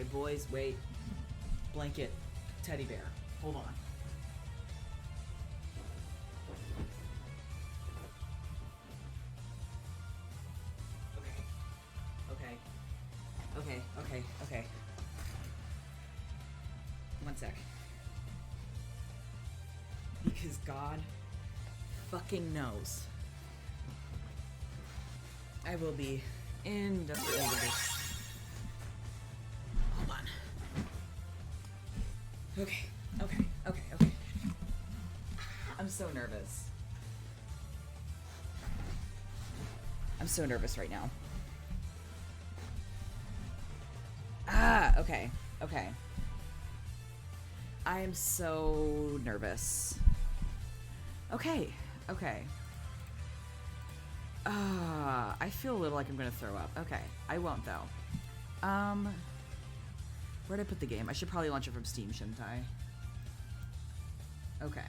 boys, wait. Blanket, teddy bear. Hold on. Okay. One sec. Because God fucking knows I will be in just the end of this. Hold on. Okay. I'm so nervous. I'm so nervous right now. Okay. I am so nervous. Okay. I feel a little like I'm gonna throw up. Okay, I won't though. Where'd I put the game? I should probably launch it from Steam, shouldn't I? Okay.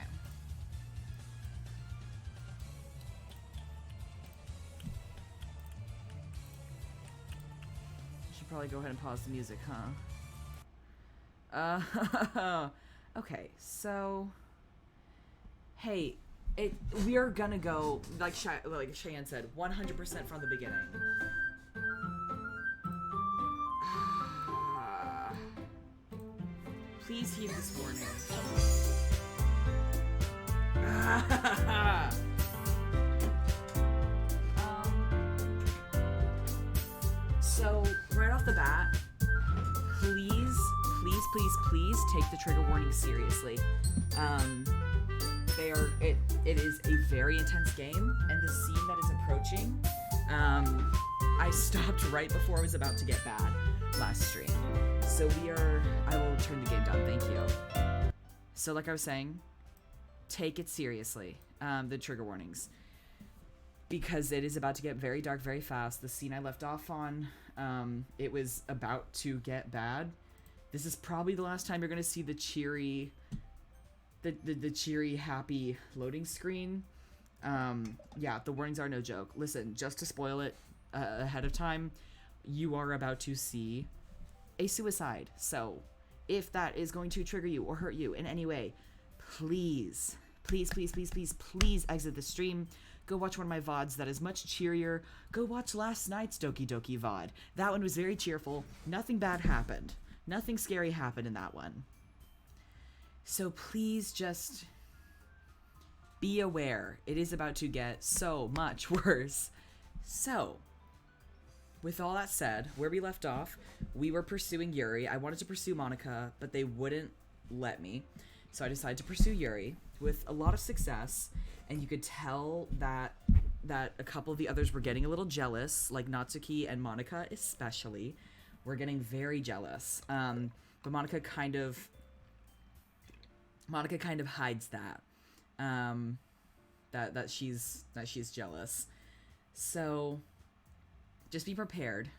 Should probably go ahead and pause the music, huh? Okay, so... Hey, we are gonna go, like Cheyenne said, 100% from the beginning. Please heed this warning. So, right off the bat, please take the trigger warning seriously. It is a very intense game, and the scene that is approaching, I stopped right before it was about to get bad last stream. So I will turn the game down, thank you. So like I was saying, take it seriously, the trigger warnings. Because it is about to get very dark very fast. The scene I left off on, it was about to get bad. This is probably the last time you're gonna see the cheery, the cheery, happy loading screen. Yeah, the warnings are no joke. Listen, just to spoil it ahead of time, you are about to see a suicide. So, if that is going to trigger you or hurt you in any way, please exit the stream. Go watch one of my VODs that is much cheerier. Go watch last night's Doki Doki VOD. That one was very cheerful. Nothing bad happened. Nothing scary happened in that one. So please just be aware. It is about to get so much worse. So, with all that said, where we left off, we were pursuing Yuri. I wanted to pursue Monica, but they wouldn't let me. So I decided to pursue Yuri with a lot of success, and you could tell that a couple of the others were getting a little jealous, like Natsuki and Monica especially were getting very jealous. But Monica kind of hides that. That she's jealous. So just be prepared.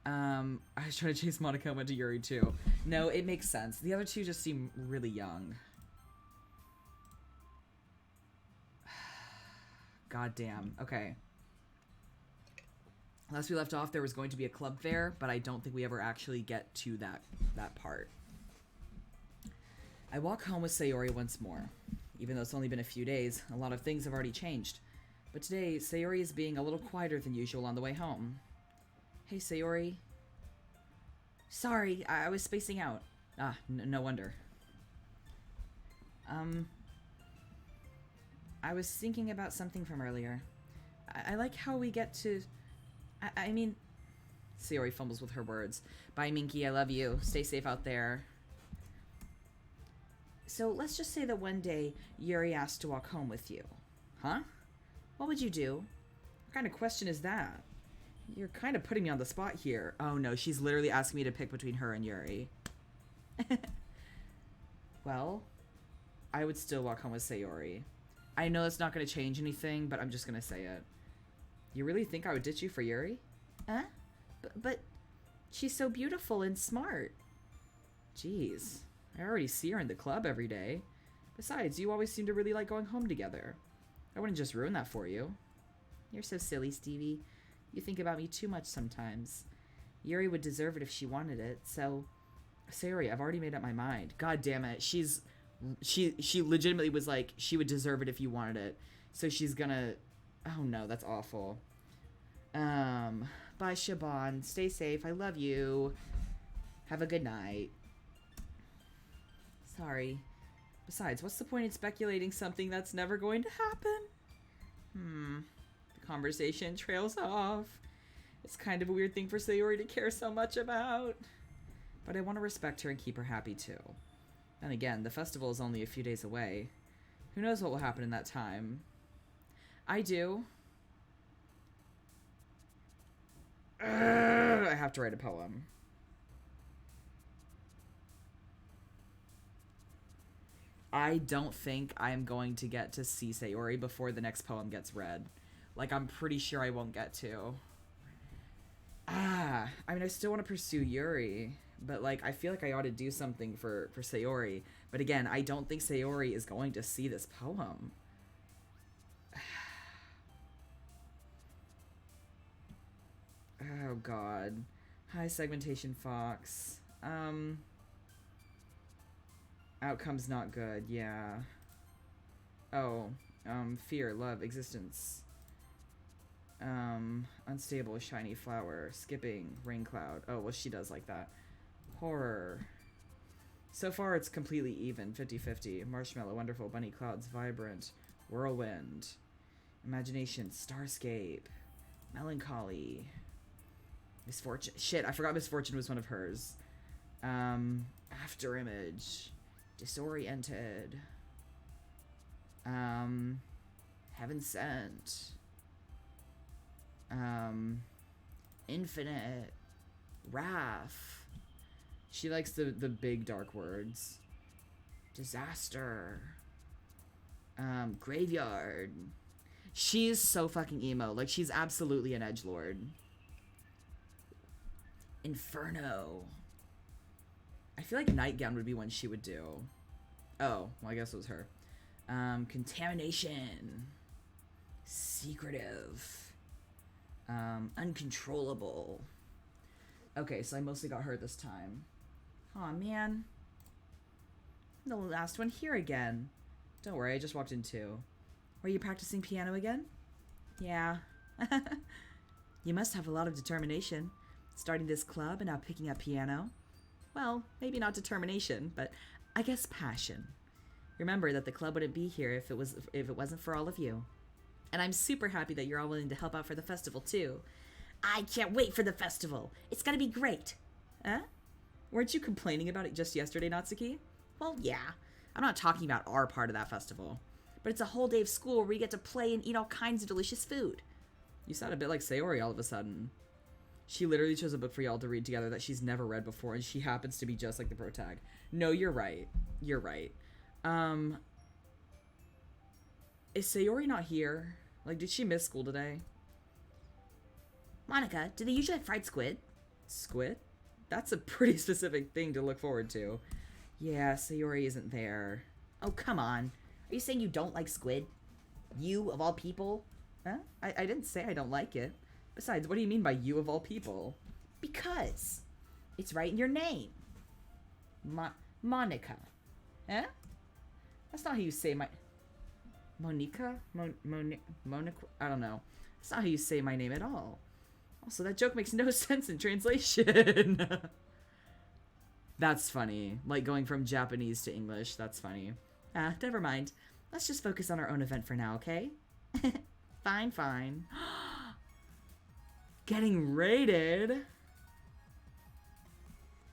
I was trying to chase Monica and went to Yuri too. No, it makes sense. The other two just seem really young. God damn. Okay. Last we left off, there was going to be a club fair, but I don't think we ever actually get to that part. I walk home with Sayori once more. Even though it's only been a few days, a lot of things have already changed. But today, Sayori is being a little quieter than usual on the way home. Hey, Sayori. Sorry, I was spacing out. Ah, no wonder. I was thinking about something from earlier. I like how we get to... I mean... Sayori fumbles with her words. Bye, Minky, I love you. Stay safe out there. So, let's just say that one day, Yuri asked to walk home with you. Huh? What would you do? What kind of question is that? You're kind of putting me on the spot here. Oh no, she's literally asking me to pick between her and Yuri. Well, I would still walk home with Sayori. I know that's not going to change anything, but I'm just going to say it. You really think I would ditch you for Yuri? Huh? But she's so beautiful and smart. Jeez, I already see her in the club every day. Besides, you always seem to really like going home together. I wouldn't just ruin that for you. You're so silly, Stevie. You think about me too much sometimes. Yuri would deserve it if she wanted it, so... Sayori, I've already made up my mind. God damn it. She legitimately was like, she would deserve it if you wanted it. So she's gonna... Oh no, that's awful. Bye, Shaban. Stay safe. I love you. Have a good night. Sorry. Besides, what's the point in speculating something that's never going to happen? The conversation trails off. It's kind of a weird thing for Sayori to care so much about. But I want to respect her and keep her happy too. Then again, the festival is only a few days away. Who knows what will happen in that time? I do. I have to write a poem. I don't think I'm going to get to see Sayori before the next poem gets read. Like, I'm pretty sure I won't get to. I mean, I still want to pursue Yuri, but, like, I feel like I ought to do something for Sayori. But again, I don't think Sayori is going to see this poem. Oh, God. Hi, Segmentation Fox. Outcome's not good, yeah. Oh, fear, love, existence. Unstable, shiny flower, skipping, rain cloud. Oh, well, she does like that. Horror. So far, it's completely even, 50-50. Marshmallow, wonderful, bunny clouds, vibrant, whirlwind. Imagination, starscape. Melancholy. Misfortune. Shit, I forgot Misfortune was one of hers. After image. Disoriented. Heaven sent. Infinite. Wrath. She likes the big dark words. Disaster. Graveyard. She's so fucking emo. Like, she's absolutely an edgelord. Inferno. I feel like Nightgown would be one she would do. Oh, well, I guess it was her. Contamination. Secretive. Uncontrollable. Okay, so I mostly got her this time. Aw, man. The last one here again. Don't worry, I just walked in too. Were you practicing piano again? Yeah. You must have a lot of determination. Starting this club and now picking up piano. Well, maybe not determination, but I guess passion. Remember that the club wouldn't be here if it wasn't for all of you. And I'm super happy that you're all willing to help out for the festival too. I can't wait for the festival. It's gonna be great. Huh? Weren't you complaining about it just yesterday, Natsuki? Well, yeah. I'm not talking about our part of that festival. But it's a whole day of school where we get to play and eat all kinds of delicious food. You sound a bit like Sayori all of a sudden. She literally chose a book for y'all to read together that she's never read before, and she happens to be just like the pro tag. No, you're right. You're right. Is Sayori not here? Like, did she miss school today? Monica, do they usually have fried squid? Squid? That's a pretty specific thing to look forward to. Yeah, Sayori isn't there. Oh, come on. Are you saying you don't like squid? You, of all people? Huh? I didn't say I don't like it. Besides, what do you mean by you of all people? Because it's right in your name. Monica. Eh? That's not how you say my... Monica? Monica? I don't know. That's not how you say my name at all. Also, that joke makes no sense in translation. That's funny. Like going from Japanese to English. That's funny. Never mind. Let's just focus on our own event for now, okay? Fine, fine. Getting raided?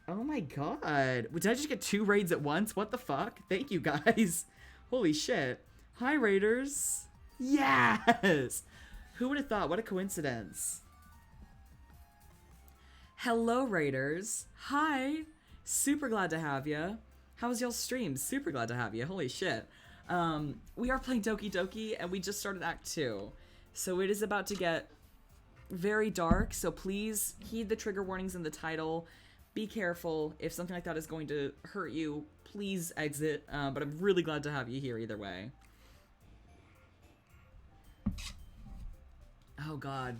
Oh my god. Did I just get 2 raids at once? What the fuck? Thank you, guys. Holy shit. Hi, raiders. Yes! Who would have thought? What a coincidence. Hello, raiders. Hi. Super glad to have ya. How was y'all's stream? Super glad to have you. Holy shit. We are playing Doki Doki, and we just started Act 2. So it is about to get very dark, so please heed the trigger warnings in the title. Be careful. If something like that is going to hurt you, please exit. But I'm really glad to have you here either way. Oh god.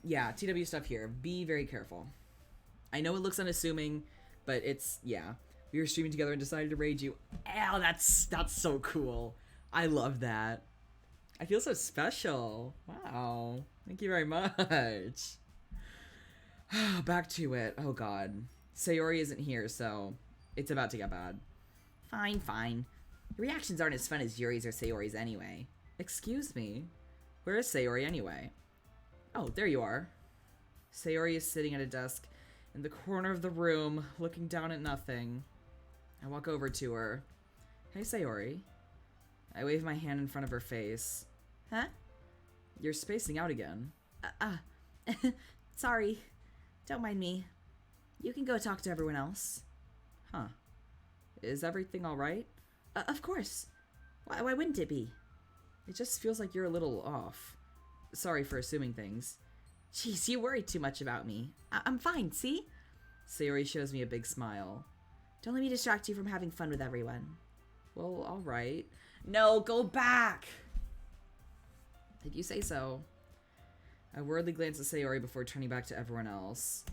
Yeah, TW stuff here. Be very careful. I know it looks unassuming, but it's, yeah. We were streaming together and decided to raid you. Ow, that's so cool. I love that. I feel so special. Wow. Thank you very much. Back to it. Oh god. Sayori isn't here, so it's about to get bad. Fine, fine. Your reactions aren't as fun as Yuri's or Sayori's anyway. Excuse me? Where is Sayori anyway? Oh, there you are. Sayori is sitting at a desk in the corner of the room, looking down at nothing. I walk over to her. Hey, Sayori. I wave my hand in front of her face. Huh? You're spacing out again. Sorry. Don't mind me. You can go talk to everyone else. Huh. Is everything alright? Of course. Why wouldn't it be? It just feels like you're a little off. Sorry for assuming things. Jeez, you worry too much about me. I'm fine, see? Sayori shows me a big smile. Don't let me distract you from having fun with everyone. Well, alright. No, go back! If you say so. I worriedly glance at Sayori before turning back to everyone else.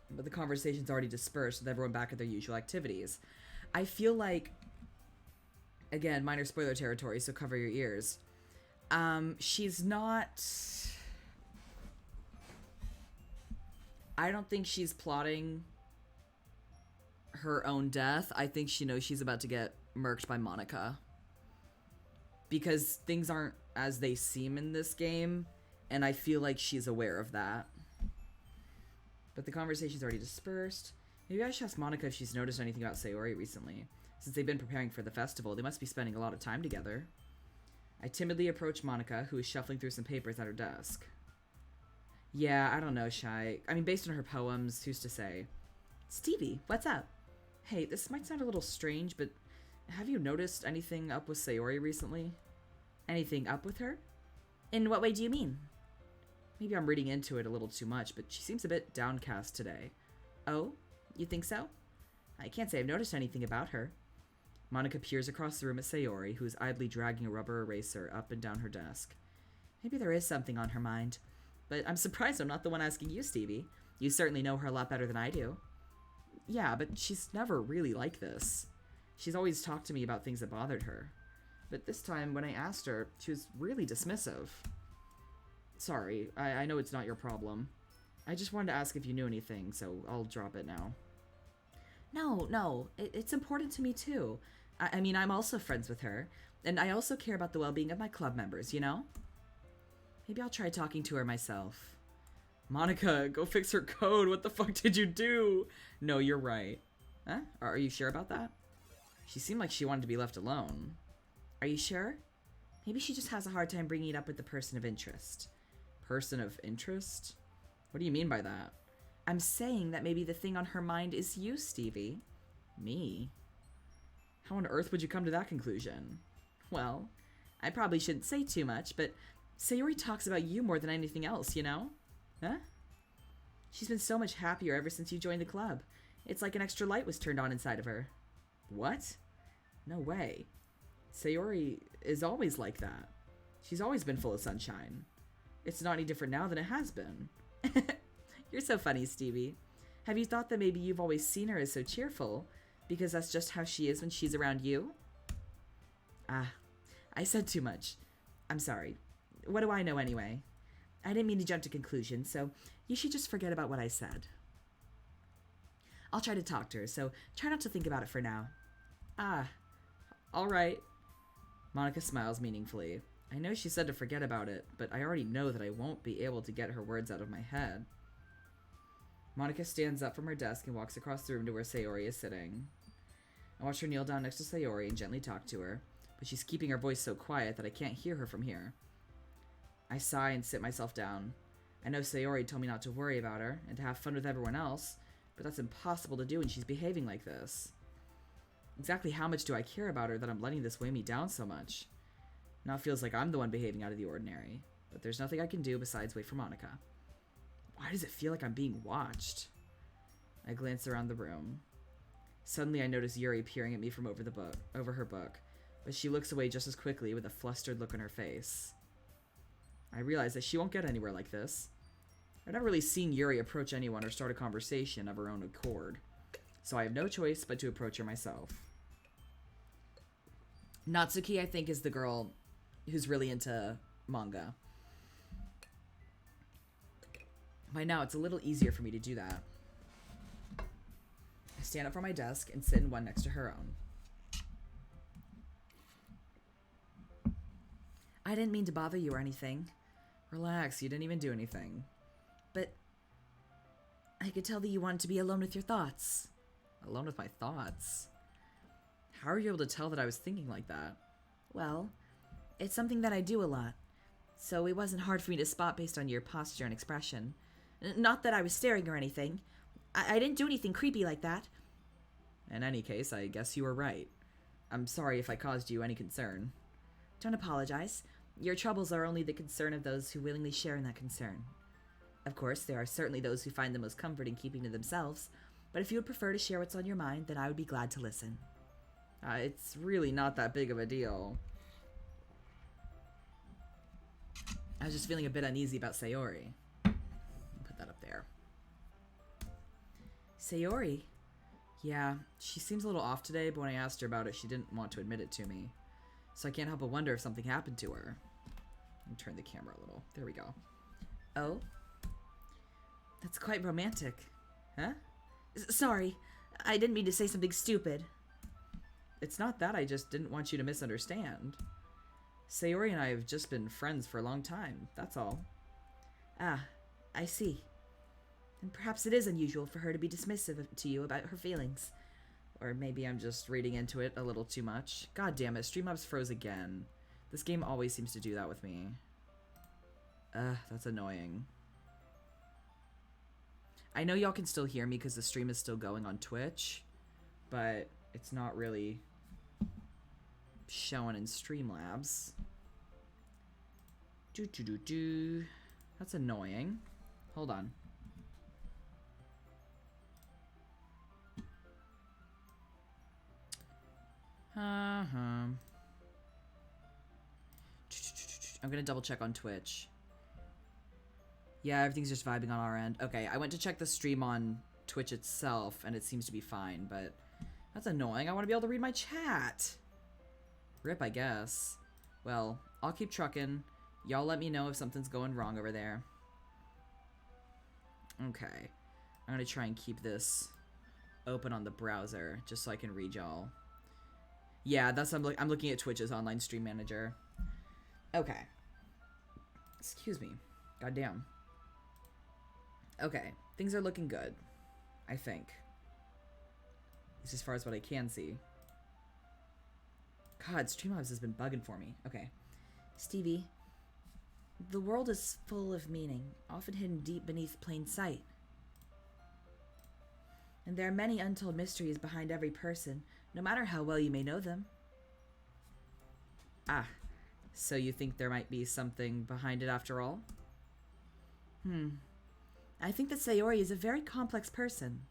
But the conversation's already dispersed with everyone back at their usual activities. I feel like, again, minor spoiler territory, so cover your ears. She's not... I don't think she's plotting her own death. I think she knows she's about to get murked by Monica. Because things aren't as they seem in this game, and I feel like she's aware of that. But the conversation's already dispersed. Maybe I should ask Monica if she's noticed anything about Sayori recently. Since they've been preparing for the festival, they must be spending a lot of time together. I timidly approach Monica, who is shuffling through some papers at her desk. Yeah, I don't know, Shy. I mean, based on her poems, who's to say? Stevie, what's up? Hey, this might sound a little strange, but have you noticed anything up with Sayori recently? Anything up with her? In what way do you mean? Maybe I'm reading into it a little too much, but she seems a bit downcast today. Oh? You think so? I can't say I've noticed anything about her. Monica peers across the room at Sayori, who is idly dragging a rubber eraser up and down her desk. Maybe there is something on her mind. But I'm surprised I'm not the one asking you, Stevie. You certainly know her a lot better than I do. Yeah, but she's never really like this. She's always talked to me about things that bothered her. But this time, when I asked her, she was really dismissive. Sorry, I know it's not your problem. I just wanted to ask if you knew anything, so I'll drop it now. No, it's important to me too. I mean, I'm also friends with her, and I also care about the well-being of my club members, you know? Maybe I'll try talking to her myself. Monica, go fix her code. What the fuck did you do? No, you're right. Huh? Are you sure about that? She seemed like she wanted to be left alone. Are you sure? Maybe she just has a hard time bringing it up with the person of interest. Person of interest? What do you mean by that? I'm saying that maybe the thing on her mind is you, Stevie. Me? How on earth would you come to that conclusion? Well, I probably shouldn't say too much, but Sayori talks about you more than anything else, you know? Huh? She's been so much happier ever since you joined the club. It's like an extra light was turned on inside of her. What? No way. Sayori is always like that. She's always been full of sunshine. It's not any different now than it has been. You're so funny, Stevie. Have you thought that maybe you've always seen her as so cheerful, because that's just how she is when she's around you? Ah, I said too much. I'm sorry. What do I know anyway? I didn't mean to jump to conclusions, so you should just forget about what I said. I'll try to talk to her, so try not to think about it for now. Ah, all right. Monica smiles meaningfully. I know she said to forget about it, but I already know that I won't be able to get her words out of my head. Monica stands up from her desk and walks across the room to where Sayori is sitting. I watch her kneel down next to Sayori and gently talk to her, but she's keeping her voice so quiet that I can't hear her from here. I sigh and sit myself down. I know Sayori told me not to worry about her and to have fun with everyone else, but that's impossible to do when she's behaving like this. Exactly how much do I care about her that I'm letting this weigh me down so much? Now it feels like I'm the one behaving out of the ordinary, but there's nothing I can do besides wait for Monica. Why does it feel like I'm being watched? I glance around the room. Suddenly I notice Yuri peering at me from over her book, but she looks away just as quickly with a flustered look on her face. I realize that she won't get anywhere like this. I've never really seen Yuri approach anyone or start a conversation of her own accord, so I have no choice but to approach her myself. Natsuki, I think, is the girl who's really into manga. By now, it's a little easier for me to do that. I stand up from my desk and sit in one next to her own. I didn't mean to bother you or anything. Relax, you didn't even do anything. But I could tell that you wanted to be alone with your thoughts. Alone with my thoughts? How are you able to tell that I was thinking like that? Well, it's something that I do a lot, so it wasn't hard for me to spot based on your posture and expression. Not that I was staring or anything. I didn't do anything creepy like that. In any case, I guess you were right. I'm sorry if I caused you any concern. Don't apologize. Your troubles are only the concern of those who willingly share in that concern. Of course, there are certainly those who find the most comfort in keeping to themselves, but if you would prefer to share what's on your mind, then I would be glad to listen. It's really not that big of a deal. I was just feeling a bit uneasy about Sayori. I'll put that up there. Sayori? Yeah, she seems a little off today, but when I asked her about it, she didn't want to admit it to me. So I can't help but wonder if something happened to her. Let me turn the camera a little. There we go. Oh? That's quite romantic. Huh? Sorry, I didn't mean to say something stupid. It's not that, I just didn't want you to misunderstand. Sayori and I have just been friends for a long time, that's all. Ah, I see. And perhaps it is unusual for her to be dismissive to you about her feelings. Or maybe I'm just reading into it a little too much. God damn it, Streamlabs froze again. This game always seems to do that with me. That's annoying. I know y'all can still hear me because the stream is still going on Twitch, but it's not really showing in Streamlabs. That's annoying. Hold on. I'm gonna double check on Twitch. Yeah, everything's just vibing on our end. Okay, I went to check the stream on Twitch itself, and it seems to be fine, but that's annoying. I want to be able to read my chat. Rip, I guess. Well, I'll keep trucking. Y'all let me know if something's going wrong over there. Okay. I'm gonna try and keep this open on the browser, just so I can read y'all. Yeah, that's I'm looking at Twitch's online stream manager. Okay. Excuse me. Goddamn. Okay, things are looking good, I think. At least as far as what I can see. God, Streamlabs has been bugging for me. Okay. Stevie, the world is full of meaning, often hidden deep beneath plain sight. And there are many untold mysteries behind every person, no matter how well you may know them. Ah, so you think there might be something behind it after all? I think that Sayori is a very complex person.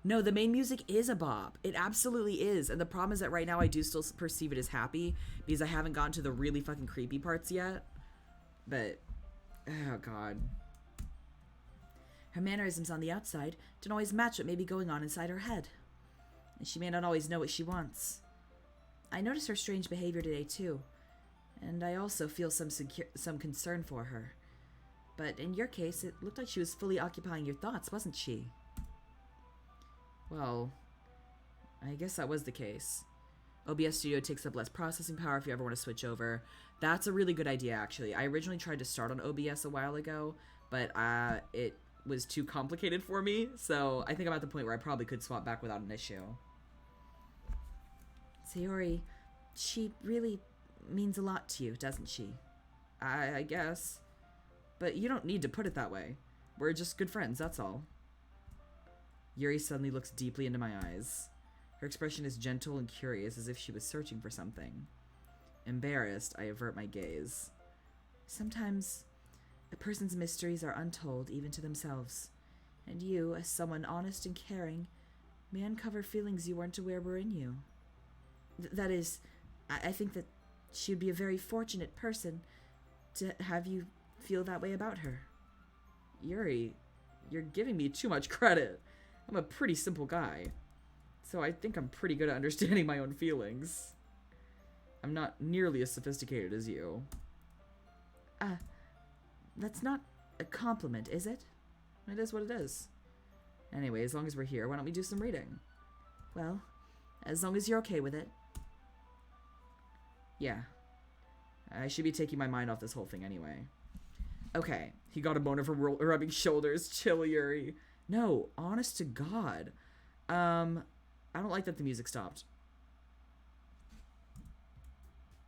No, the main music is a bop. It absolutely is. And the problem is that right now I do still perceive it as happy because I haven't gotten to the really fucking creepy parts yet. But, oh god. Her mannerisms on the outside don't always match what may be going on inside her head. And she may not always know what she wants. I noticed her strange behavior today too. And I also feel some concern for her. But in your case, it looked like she was fully occupying your thoughts, wasn't she? Well, I guess that was the case. OBS Studio takes up less processing power if you ever want to switch over. That's a really good idea, actually. I originally tried to start on OBS a while ago, but it was too complicated for me, so I think I'm at the point where I probably could swap back without an issue. Sayori, she really means a lot to you, doesn't she? I guess. But you don't need to put it that way. We're just good friends, that's all. Yuri suddenly looks deeply into my eyes. Her expression is gentle and curious, as if she was searching for something. Embarrassed, I avert my gaze. Sometimes, a person's mysteries are untold even to themselves. And you, as someone honest and caring, may uncover feelings you weren't aware were in you. That is, I think that she would be a very fortunate person to have you feel that way about her. Yuri, you're giving me too much credit. I'm a pretty simple guy. So I think I'm pretty good at understanding my own feelings. I'm not nearly as sophisticated as you. That's not a compliment, is it? It is what it is. Anyway, as long as we're here, why don't we do some reading? Well, as long as you're okay with it. Yeah. I should be taking my mind off this whole thing anyway. Okay, he got a boner from rubbing shoulders. Chill, Yuri. No, honest to God. I don't like that the music stopped.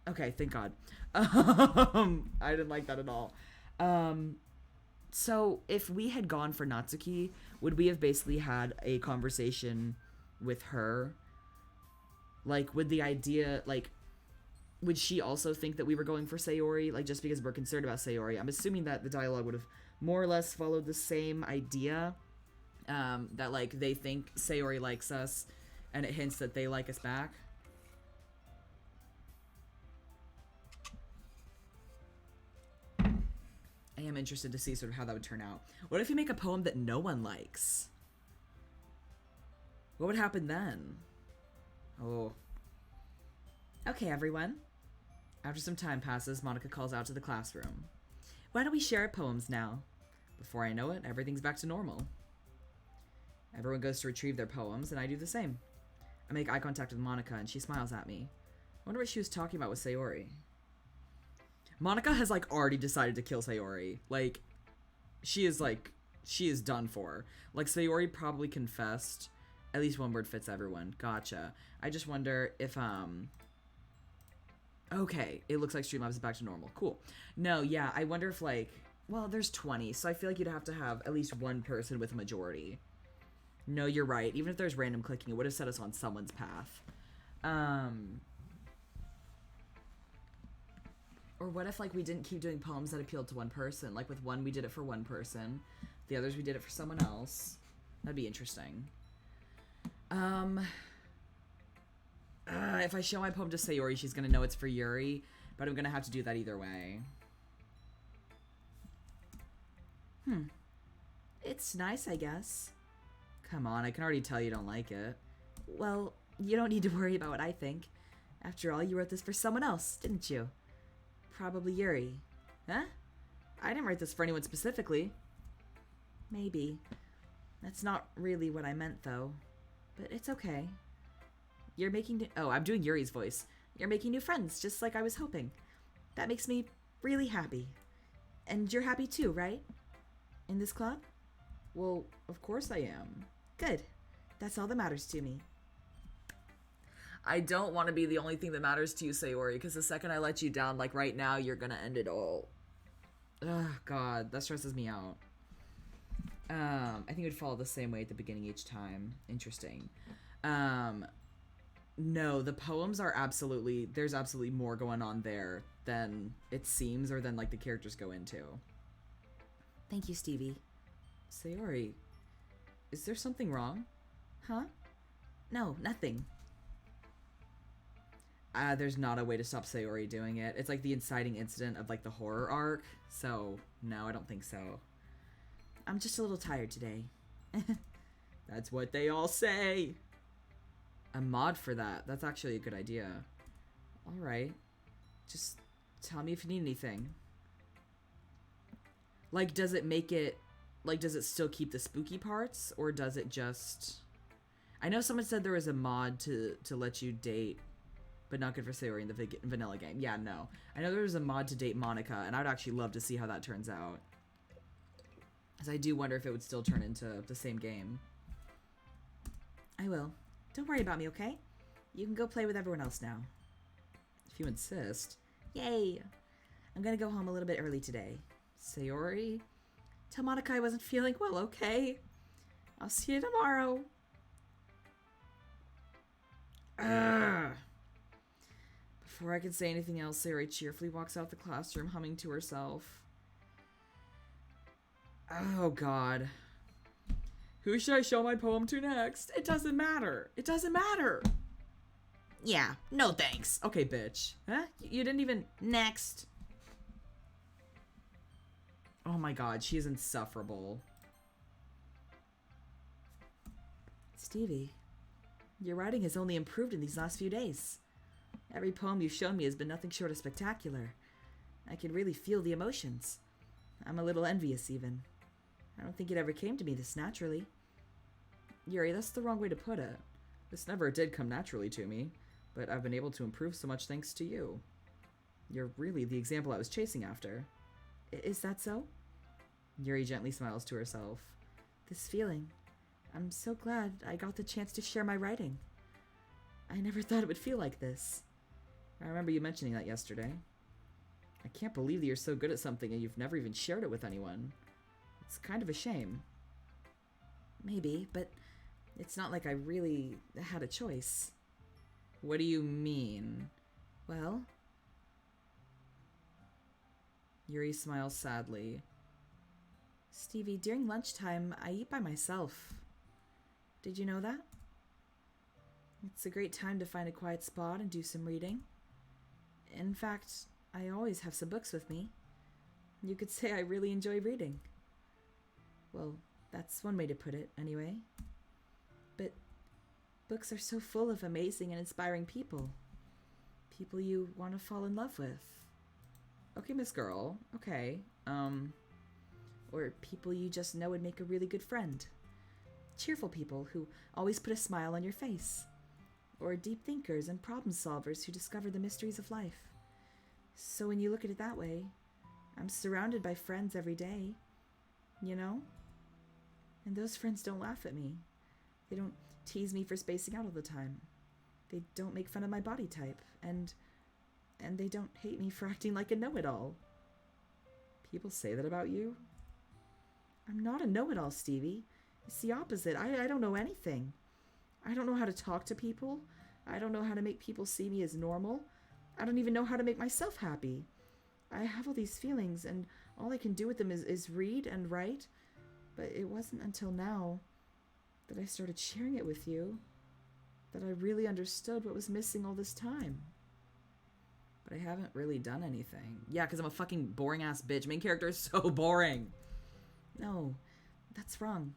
Okay, thank God. I didn't like that at all. So if we had gone for Natsuki, would we have basically had a conversation with her? Like, would the idea, like, would she also think that we were going for Sayori? Like, just because we're concerned about Sayori? I'm assuming that the dialogue would have more or less followed the same idea. That, like, they think Sayori likes us, and it hints that they like us back. I am interested to see sort of how that would turn out. What if you make a poem that no one likes? What would happen then? Oh. Okay, everyone. After some time passes, Monica calls out to the classroom. Why don't we share our poems now? Before I know it, everything's back to normal. Everyone goes to retrieve their poems, and I do the same. I make eye contact with Monica, and she smiles at me. I wonder what she was talking about with Sayori. Monica has, like, already decided to kill Sayori. Like, she is done for. Like, Sayori probably confessed. At least one word fits everyone. Gotcha. I just wonder if, okay, it looks like Streamlabs is back to normal. Cool. No, yeah, I wonder if, like, well, there's 20, so I feel like you'd have to have at least one person with a majority. No, you're right. Even if there's random clicking, it would have set us on someone's path. Or what if, like, we didn't keep doing poems that appealed to one person? Like, with one, we did it for one person. The others, we did it for someone else. That'd be interesting. If I show my poem to Sayori, she's gonna know it's for Yuri. But I'm gonna have to do that either way. It's nice, I guess. Come on, I can already tell you don't like it. Well, you don't need to worry about what I think. After all, you wrote this for someone else, didn't you? Probably Yuri. Huh? I didn't write this for anyone specifically. Maybe. That's not really what I meant, though. But it's okay. You're making oh, I'm doing Yuri's voice. You're making new friends, just like I was hoping. That makes me really happy. And you're happy too, right? In this club? Well, of course I am. Good. That's all that matters to me. I don't want to be the only thing that matters to you, Sayori, because the second I let you down, like right now, you're gonna end it all. Ugh, God, that stresses me out. I think it would follow the same way at the beginning each time. Interesting. No, the poems are absolutely, there's absolutely more going on there than it seems or than, like, the characters go into. Thank you, Stevie. Sayori, is there something wrong? Huh? No, nothing. There's not a way to stop Sayori doing it. It's like the inciting incident of, like, the horror arc. So, no, I don't think so. I'm just a little tired today. That's what they all say. A mod for that. That's actually a good idea. Alright. Just tell me if you need anything. Like, does it make it... Like, does it still keep the spooky parts? Or does it just... I know someone said there was a mod to let you date... But not good for Sayori in the vanilla game. Yeah, no. I know there was a mod to date Monica, and I would actually love to see how that turns out. Because I do wonder if it would still turn into the same game. I will. Don't worry about me, okay? You can go play with everyone else now. If you insist. Yay! I'm gonna go home a little bit early today. Sayori? Tell Monica I wasn't feeling well, okay? I'll see you tomorrow. Ugh. Before I can say anything else, Sayori cheerfully walks out the classroom, humming to herself. Oh, God. Who should I show my poem to next? It doesn't matter. It doesn't matter. Yeah, no thanks. Okay, bitch. Huh? You didn't even... Next. Oh my god, she is insufferable. Stevie, your writing has only improved in these last few days. Every poem you've shown me has been nothing short of spectacular. I can really feel the emotions. I'm a little envious, even. I don't think it ever came to me this naturally. Yuri, that's the wrong way to put it. This never did come naturally to me, but I've been able to improve so much thanks to you. You're really the example I was chasing after. Is that so? Yuri gently smiles to herself. This feeling. I'm so glad I got the chance to share my writing. I never thought it would feel like this. I remember you mentioning that yesterday. I can't believe that you're so good at something and you've never even shared it with anyone. It's kind of a shame. Maybe, but it's not like I really had a choice. What do you mean? Well... Yuri smiles sadly. Stevie, during lunchtime, I eat by myself. Did you know that? It's a great time to find a quiet spot and do some reading. In fact, I always have some books with me. You could say I really enjoy reading. Well, that's one way to put it, anyway. But books are so full of amazing and inspiring people. People you want to fall in love with. Okay, Miss Girl. Okay. Or people you just know would make a really good friend. Cheerful people who always put a smile on your face. Or deep thinkers and problem solvers who discover the mysteries of life. So when you look at it that way, I'm surrounded by friends every day. You know? And those friends don't laugh at me. They don't tease me for spacing out all the time. They don't make fun of my body type. And they don't hate me for acting like a know-it-all. People say that about you? I'm not a know-it-all, Stevie. It's the opposite. I don't know anything. I don't know how to talk to people. I don't know how to make people see me as normal. I don't even know how to make myself happy. I have all these feelings, and all I can do with them is read and write. But it wasn't until now that I started sharing it with you that I really understood what was missing all this time. But I haven't really done anything. Yeah, because I'm a fucking boring-ass bitch. Main character is so boring. No, that's wrong.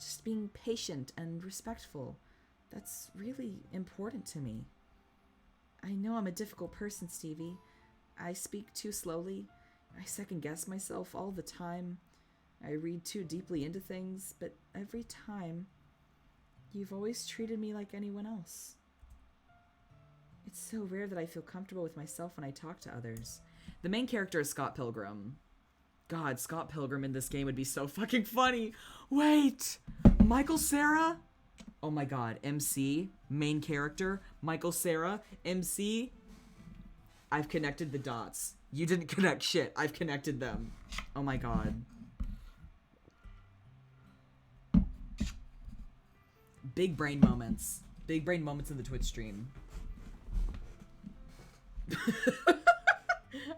Just being patient and respectful. That's really important to me. I know I'm a difficult person, Stevie. I speak too slowly. I second-guess myself all the time. I read too deeply into things, but every time, you've always treated me like anyone else. It's so rare that I feel comfortable with myself when I talk to others. The main character is Scott Pilgrim. God, Scott Pilgrim in this game would be so fucking funny. Wait! Michael Cera? Oh my god, MC, main character, Michael Cera, MC. I've connected the dots. You didn't connect shit. I've connected them. Oh my god. Big brain moments. Big brain moments in the Twitch stream. I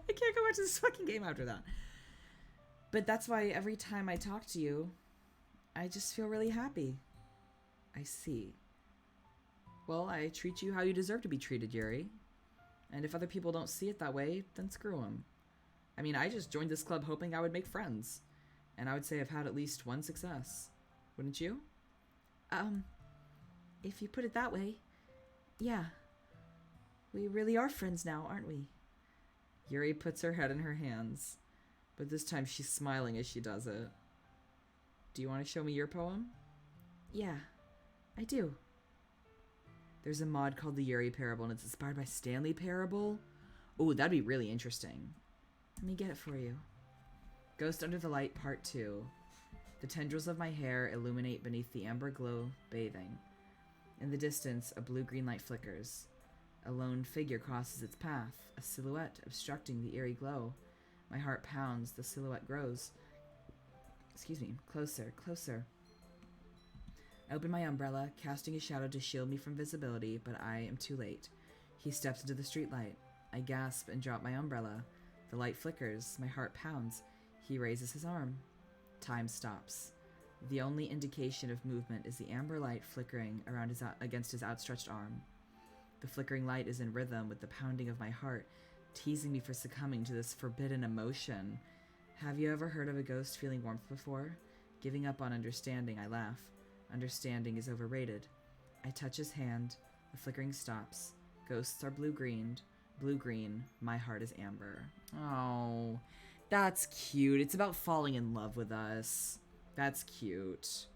can't go watch this fucking game after that. But that's why every time I talk to you, I just feel really happy. I see. Well, I treat you how you deserve to be treated, Yuri. And if other people don't see it that way, then screw them. I mean, I just joined this club hoping I would make friends. And I would say I've had at least one success. Wouldn't you? If you put it that way, yeah. We really are friends now, aren't we? Yuri puts her head in her hands, but this time she's smiling as she does it. Do you want to show me your poem? Yeah, I do. There's a mod called the Yuri Parable, and it's inspired by Stanley Parable. Ooh, that'd be really interesting. Let me get it for you. Ghost Under the Light, Part 2. The tendrils of my hair illuminate beneath the amber glow bathing. In the distance, a blue-green light flickers. A lone figure crosses its path, a silhouette obstructing the eerie glow. My heart pounds, the silhouette grows. Excuse me, closer, closer. I open my umbrella, casting a shadow to shield me from visibility, but I am too late. He steps into the streetlight. I gasp and drop my umbrella. The light flickers, my heart pounds. He raises his arm. Time stops. The only indication of movement is the amber light flickering around against his outstretched arm. The flickering light is in rhythm with the pounding of my heart, teasing me for succumbing to this forbidden emotion. Have you ever heard of a ghost feeling warmth before? Giving up on understanding, I laugh. Understanding is overrated. I touch his hand. The flickering stops. Ghosts are blue-green. Blue-green. My heart is amber. Oh, that's cute. It's about falling in love with us. That's cute.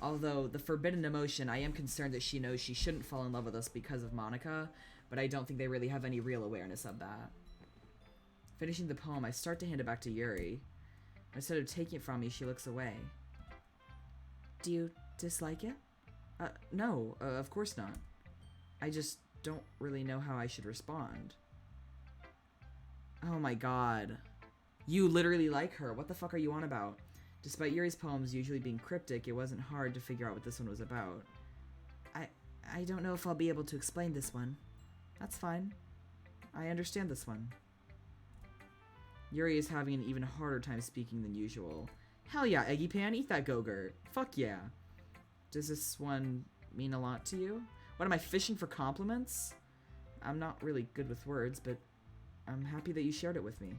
Although, the forbidden emotion, I am concerned that she knows she shouldn't fall in love with us because of Monica, but I don't think they really have any real awareness of that. Finishing the poem, I start to hand it back to Yuri. Instead of taking it from me, she looks away. Do you dislike it? No, of course not. I just don't really know how I should respond. Oh my god. You literally like her. What the fuck are you on about? Despite Yuri's poems usually being cryptic, it wasn't hard to figure out what this one was about. I don't know if I'll be able to explain this one. That's fine. I understand this one. Yuri is having an even harder time speaking than usual. Hell yeah, Eggy Pan, eat that Go-Gurt. Fuck yeah. Does this one mean a lot to you? What, am I fishing for compliments? I'm not really good with words, but I'm happy that you shared it with me.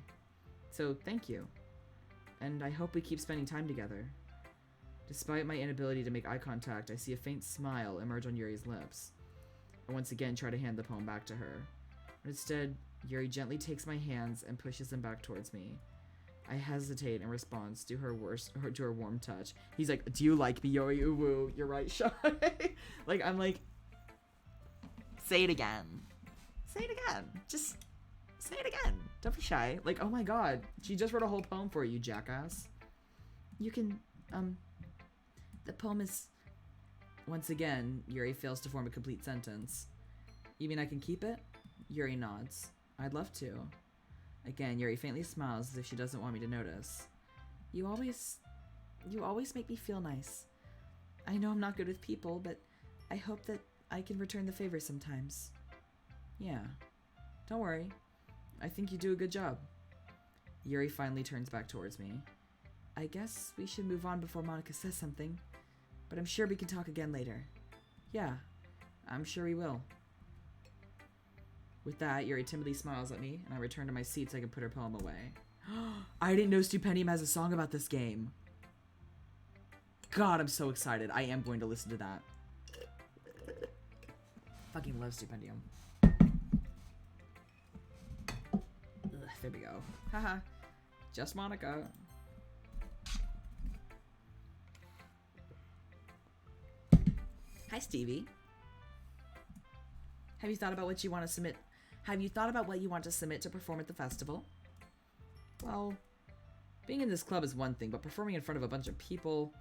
So, thank you. And I hope we keep spending time together. Despite my inability to make eye contact, I see a faint smile emerge on Yuri's lips. I once again try to hand the poem back to her. But instead, Yuri gently takes my hands and pushes them back towards me. I hesitate in response to her warm touch. He's like, do you like me, Yuri? Ooh, woo, you're right, shy. Like, I'm like, say it again. Say it again. Just say it again. Don't be shy. Like, oh my god. She just wrote a whole poem for you, jackass. You can, the poem is... Once again, Yuri fails to form a complete sentence. You mean I can keep it? Yuri nods. I'd love to. Again, Yuri faintly smiles as if she doesn't want me to notice. You always make me feel nice. I know I'm not good with people, but I hope that I can return the favor sometimes. Yeah. Don't worry. I think you do a good job. Yuri finally turns back towards me. I guess we should move on before Monica says something, but I'm sure we can talk again later. Yeah, I'm sure we will. With that, Yuri timidly smiles at me, and I return to my seat so I can put her poem away. I didn't know Stupendium has a song about this game. God, I'm so excited. I am going to listen to that. Fucking love Stupendium. Ugh, there we go. Haha. Just Monica. Hi, Stevie. Have you thought about what you want to submit? Have you thought about what you want to submit to perform at the festival? Well, being in this club is one thing, but performing in front of a bunch of people,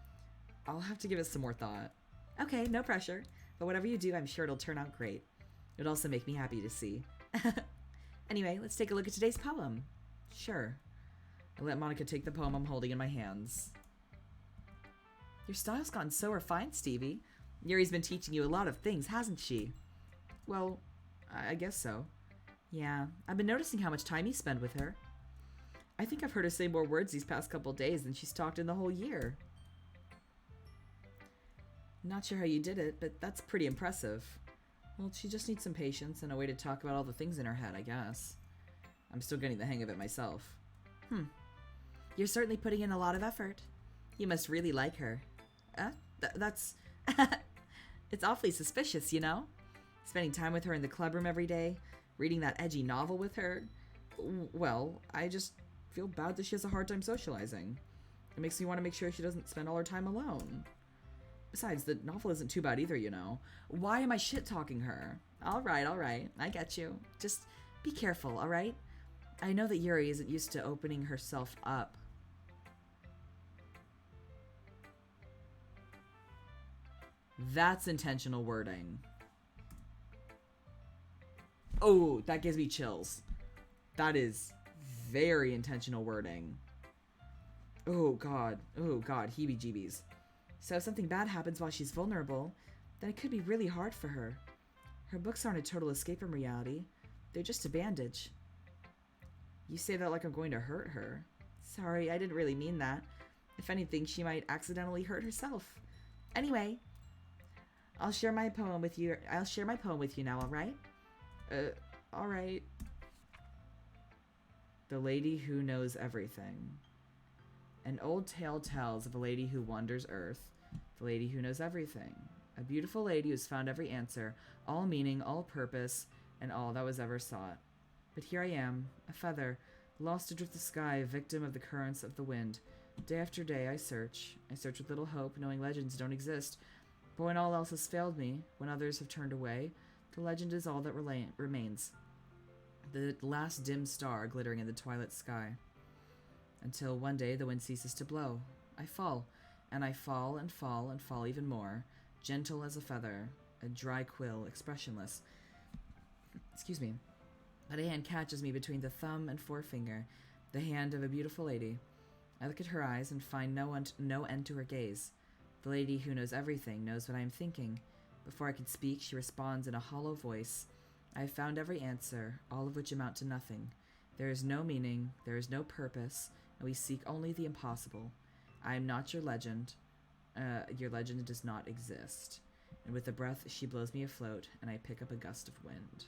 I'll have to give it some more thought. Okay, no pressure. But whatever you do, I'm sure it'll turn out great. It'll also make me happy to see. Anyway, let's take a look at today's poem. Sure. I let Monica take the poem I'm holding in my hands. Your style's gotten so refined, Stevie. Yuri's been teaching you a lot of things, hasn't she? Well, I guess so. Yeah, I've been noticing how much time you spend with her. I think I've heard her say more words these past couple days than she's talked in the whole year. Not sure how you did it, but that's pretty impressive. Well, she just needs some patience and a way to talk about all the things in her head, I guess. I'm still getting the hang of it myself. You're certainly putting in a lot of effort. You must really like her. That's... It's awfully suspicious, you know? Spending time with her in the clubroom every day, reading that edgy novel with her. Well, I just feel bad that she has a hard time socializing. It makes me want to make sure she doesn't spend all her time alone. Besides, the novel isn't too bad either, you know. Why am I shit-talking her? Alright, I get you. Just be careful, alright? I know that Yuri isn't used to opening herself up. That's intentional wording. Oh, that gives me chills. That is very intentional wording. Oh god, heebie-jeebies. So if something bad happens while she's vulnerable, then it could be really hard for her. Her books aren't a total escape from reality. They're just a bandage. You say that like I'm going to hurt her. Sorry, I didn't really mean that. If anything, she might accidentally hurt herself. Anyway, I'll share my poem with you now, alright? Alright. The Lady Who Knows Everything. An old tale tells of a lady who wanders earth, the lady who knows everything. A beautiful lady who's found every answer, all meaning, all purpose, and all that was ever sought. But here I am, a feather, lost adrift the sky, a victim of the currents of the wind. Day after day I search with little hope, knowing legends don't exist. But when all else has failed me, when others have turned away, the legend is all that remains. The last dim star glittering in the twilight sky. Until one day the wind ceases to blow. I fall, and I fall and fall and fall even more, gentle as a feather, a dry quill, expressionless. Excuse me. But a hand catches me between the thumb and forefinger, the hand of a beautiful lady. I look at her eyes and find no end to her gaze. The lady who knows everything knows what I am thinking. Before I can speak, she responds in a hollow voice. I have found every answer, all of which amount to nothing. There is no meaning, there is no purpose, and we seek only the impossible. I am not your legend. Your legend does not exist. And with a breath, she blows me afloat, and I pick up a gust of wind.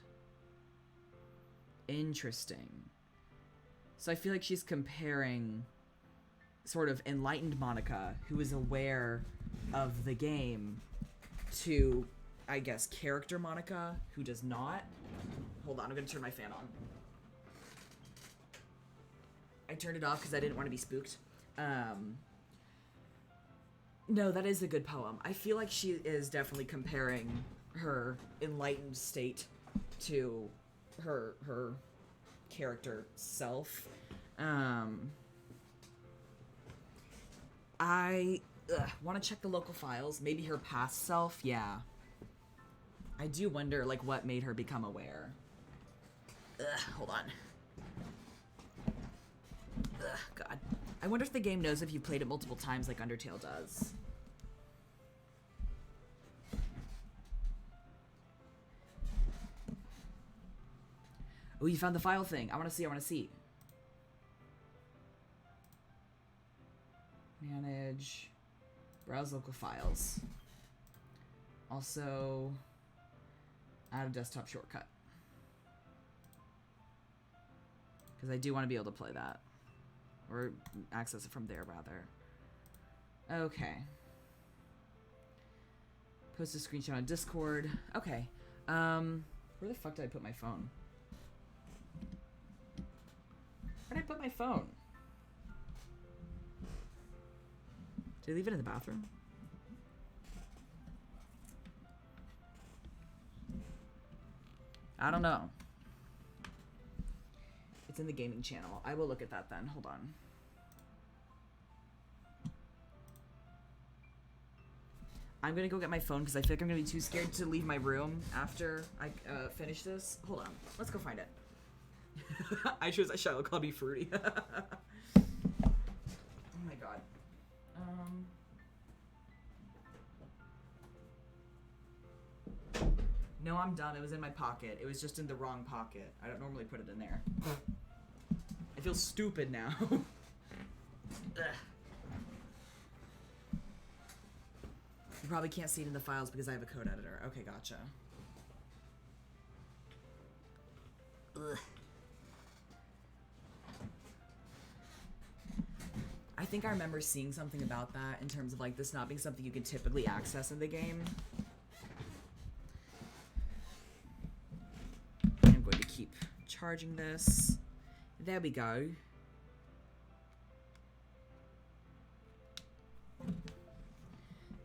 Interesting. So I feel like she's comparing sort of enlightened Monica, who is aware of the game, to, I guess, character Monica, who does not. Hold on, I'm going to turn my fan on. I turned it off because I didn't want to be spooked. No, that is a good poem. I feel like she is definitely comparing her enlightened state to her character self. I want to check the local files. Maybe her past self, yeah. I do wonder, like, what made her become aware. Hold on. God. I wonder if the game knows if you played it multiple times like Undertale does. Oh, you found the file thing. I want to see. Manage. Browse local files. Also, add a desktop shortcut. Because I do want to be able to play that. Or access it from there, rather. Okay. Post a screenshot on Discord. Okay. Where the fuck did I put my phone? Where did I put my phone? Did I leave it in the bathroom? I don't know. It's in the gaming channel. I will look at that then. Hold on. I'm gonna go get my phone because I feel like I'm gonna be too scared to leave my room after I finish this. Hold on. Let's go find it. I chose a Shiloh Clubby Fruity. Oh my god. No, I'm done. It was in my pocket. It was just in the wrong pocket. I don't normally put it in there. I feel stupid now. You probably can't see it in the files because I have a code editor. Okay, gotcha. Ugh. I think I remember seeing something about that in terms of like this not being something you can typically access in the game. I'm going to keep charging this. There we go.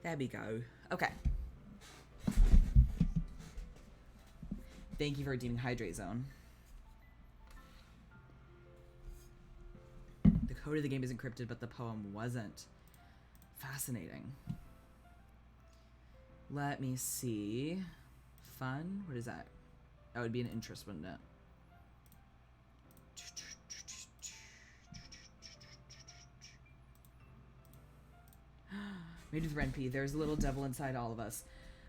There we go. Okay. Thank you for redeeming Hydrate Zone. The code of the game is encrypted, but the poem wasn't. Fascinating. Let me see. Fun? What is that? That would be an interest, wouldn't it? Made with Renpy, there's a little devil inside all of us.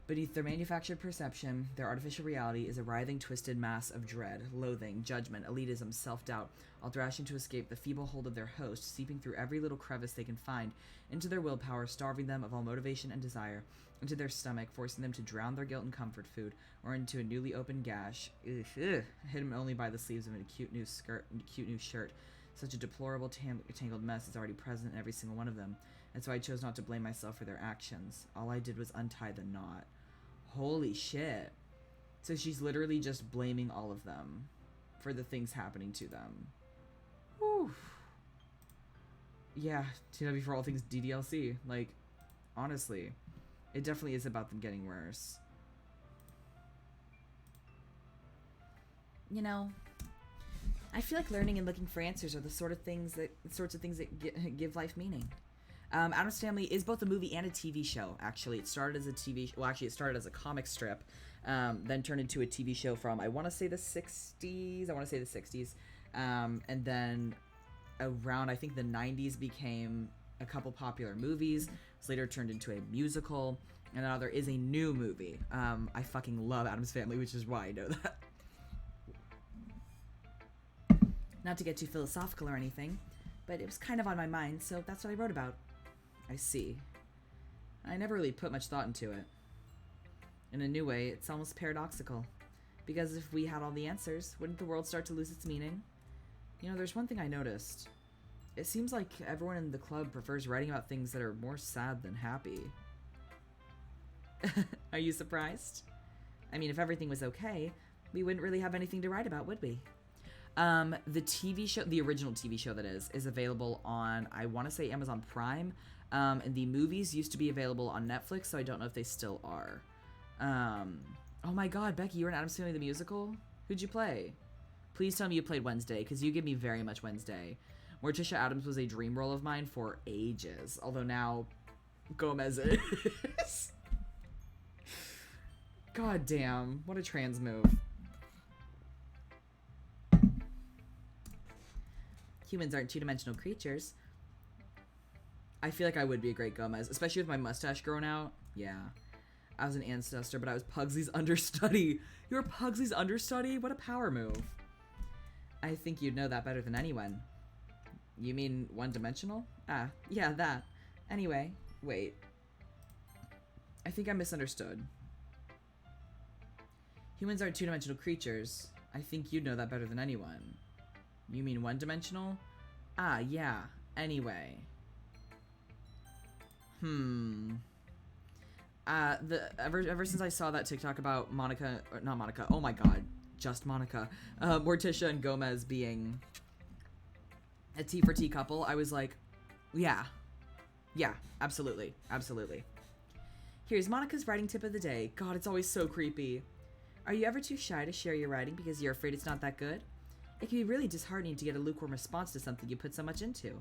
Beneath their manufactured perception, their artificial reality is a writhing, twisted mass of dread, loathing, judgment, elitism, self-doubt, all thrashing to escape the feeble hold of their host, seeping through every little crevice they can find, into their willpower, starving them of all motivation and desire, into their stomach, forcing them to drown their guilt in comfort food, or into a newly opened gash, hidden only by the sleeves of a cute new shirt, Such a deplorable, tangled mess is already present in every single one of them, and so I chose not to blame myself for their actions. All I did was untie the knot. Holy shit. So she's literally just blaming all of them for the things happening to them. Whew. Yeah, TW for all things DDLC. Like, honestly, it definitely is about them getting worse. You know, I feel like learning and looking for answers are the sorts of things that give life meaning. Addams Family is both a movie and a TV show. Actually, it started as a TV. Well, actually, it started as a comic strip, then turned into a TV show from I want to say the 60s. And then around I think the 90s became a couple popular movies. It was later turned into a musical, and now there is a new movie. I fucking love Addams Family, which is why I know that. Not to get too philosophical or anything, but it was kind of on my mind, so that's what I wrote about. I see. I never really put much thought into it. In a new way, it's almost paradoxical. Because if we had all the answers, wouldn't the world start to lose its meaning? You know, there's one thing I noticed. It seems like everyone in the club prefers writing about things that are more sad than happy. Are you surprised? I mean, if everything was okay, we wouldn't really have anything to write about, would we? The TV show, the original TV show that is available on, I want to say Amazon Prime, and the movies used to be available on Netflix, so I don't know if they still are. Oh my god, Becky, you were in Addams Family the Musical? Who'd you play? Please tell me you played Wednesday, because you give me very much Wednesday. Morticia Addams was a dream role of mine for ages, although now Gomez is. God damn, what a trans move. Humans aren't two-dimensional creatures. I feel like I would be a great Gomez, especially with my mustache growing out. Yeah. I was an ancestor, but I was Pugsley's understudy. You were Pugsley's understudy? What a power move. I think you'd know that better than anyone. You mean one-dimensional? Ah, yeah, that. Anyway, wait. I think I misunderstood. Humans aren't two-dimensional creatures. I think you'd know that better than anyone. You mean one-dimensional? Ah, yeah. Anyway. Ever since I saw that TikTok about Monica, or not Monica, oh my god, just Monica, Morticia and Gomez being a T for T couple, I was like, yeah, absolutely. Here's Monica's writing tip of the day. God, it's always so creepy. Are you ever too shy to share your writing because you're afraid it's not that good? It can be really disheartening to get a lukewarm response to something you put so much into.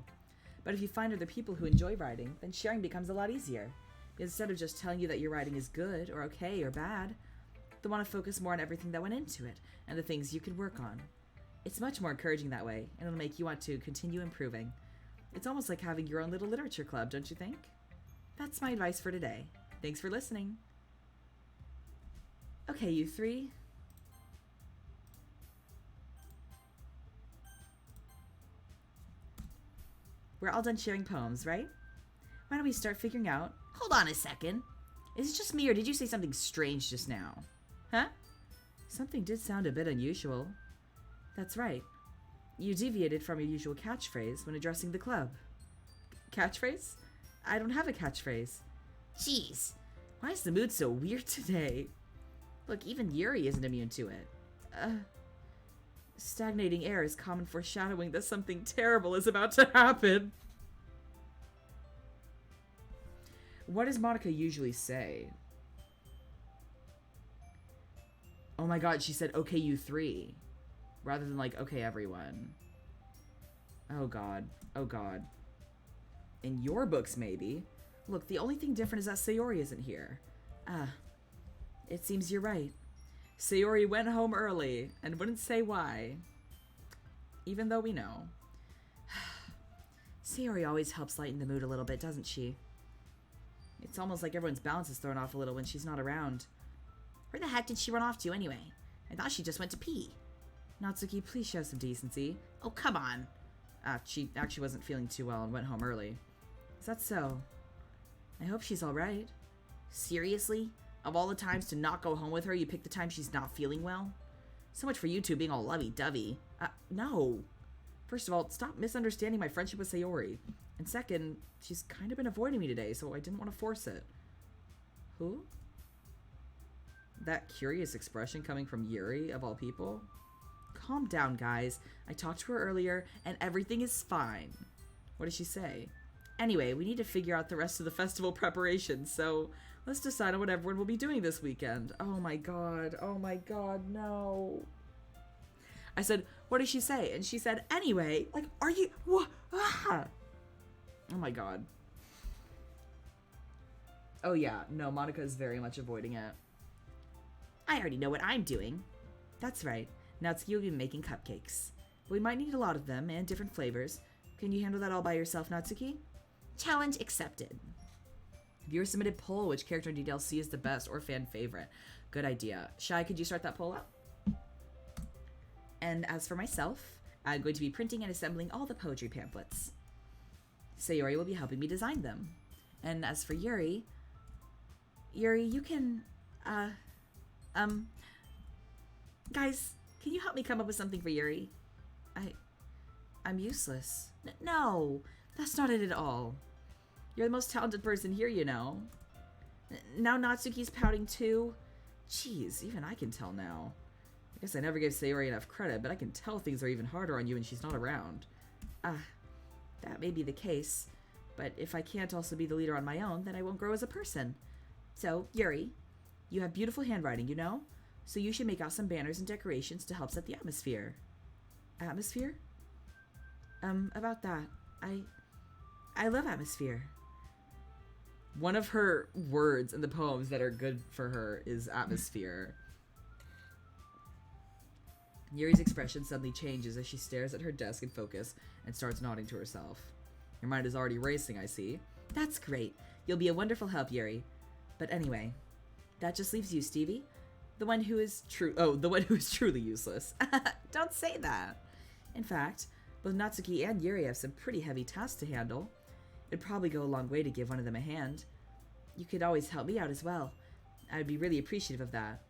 But if you find other people who enjoy writing, then sharing becomes a lot easier. Instead of just telling you that your writing is good, or okay, or bad, they want to focus more on everything that went into it, and the things you could work on. It's much more encouraging that way, and it'll make you want to continue improving. It's almost like having your own little literature club, don't you think? That's my advice for today. Thanks for listening. Okay, you three. We're all done sharing poems, right? Why don't we start figuring out... Hold on a second. Is it just me, or did you say something strange just now? Huh? Something did sound a bit unusual. That's right. You deviated from your usual catchphrase when addressing the club. Catchphrase? I don't have a catchphrase. Jeez. Why is the mood so weird today? Look, even Yuri isn't immune to it. Stagnating air is common foreshadowing that something terrible is about to happen. What does Monica usually say? Oh my god, she said, okay, you three. Rather than like, okay, everyone. Oh god. Oh god. In your books, maybe. Look, the only thing different is that Sayori isn't here. It seems you're right. Sayori went home early and wouldn't say why. Even though we know. Sayori always helps lighten the mood a little bit, doesn't she? It's almost like everyone's balance is thrown off a little when she's not around. Where the heck did she run off to anyway? I thought she just went to pee. Natsuki, please show some decency. Oh, come on. She actually wasn't feeling too well and went home early. Is that so? I hope she's alright. Seriously? Of all the times to not go home with her, you pick the time she's not feeling well? So much for you two being all lovey-dovey. No. First of all, stop misunderstanding my friendship with Sayori. And second, she's kind of been avoiding me today, so I didn't want to force it. Who? That curious expression coming from Yuri, of all people? Calm down, guys. I talked to her earlier, and everything is fine. What did she say? Anyway, we need to figure out the rest of the festival preparations, so let's decide on what everyone will be doing this weekend. Oh my god, no. I said, what did she say? And she said, anyway, like, are you, what? Ah! Oh my god. Oh yeah, no, Monica is very much avoiding it. I already know what I'm doing. That's right. Natsuki will be making cupcakes. We might need a lot of them and different flavors. Can you handle that all by yourself, Natsuki? Challenge accepted. Viewer submitted poll which character in DDLC is the best or fan favorite. Good idea. Shai, could you start that poll up? And as for myself, I'm going to be printing and assembling all the poetry pamphlets. Sayori will be helping me design them. And as for Yuri, you can, guys, can you help me come up with something for Yuri? I'm useless. No, that's not it at all. You're the most talented person here, you know. Now Natsuki's pouting too. Jeez, even I can tell now. I guess I never gave Sayori enough credit, but I can tell things are even harder on you when she's not around. That may be the case, but if I can't also be the leader on my own, then I won't grow as a person. So, Yuri, you have beautiful handwriting, you know? So you should make out some banners and decorations to help set the atmosphere. Atmosphere? About that. I love atmosphere. One of her words in the poems that are good for her is atmosphere. Yuri's expression suddenly changes as she stares at her desk in focus and starts nodding to herself. Your mind is already racing, I see. That's great. You'll be a wonderful help, Yuri. But anyway, that just leaves you, Stevie. The one who is truly useless. Don't say that. In fact, both Natsuki and Yuri have some pretty heavy tasks to handle. It'd probably go a long way to give one of them a hand. You could always help me out as well. I would be really appreciative of that.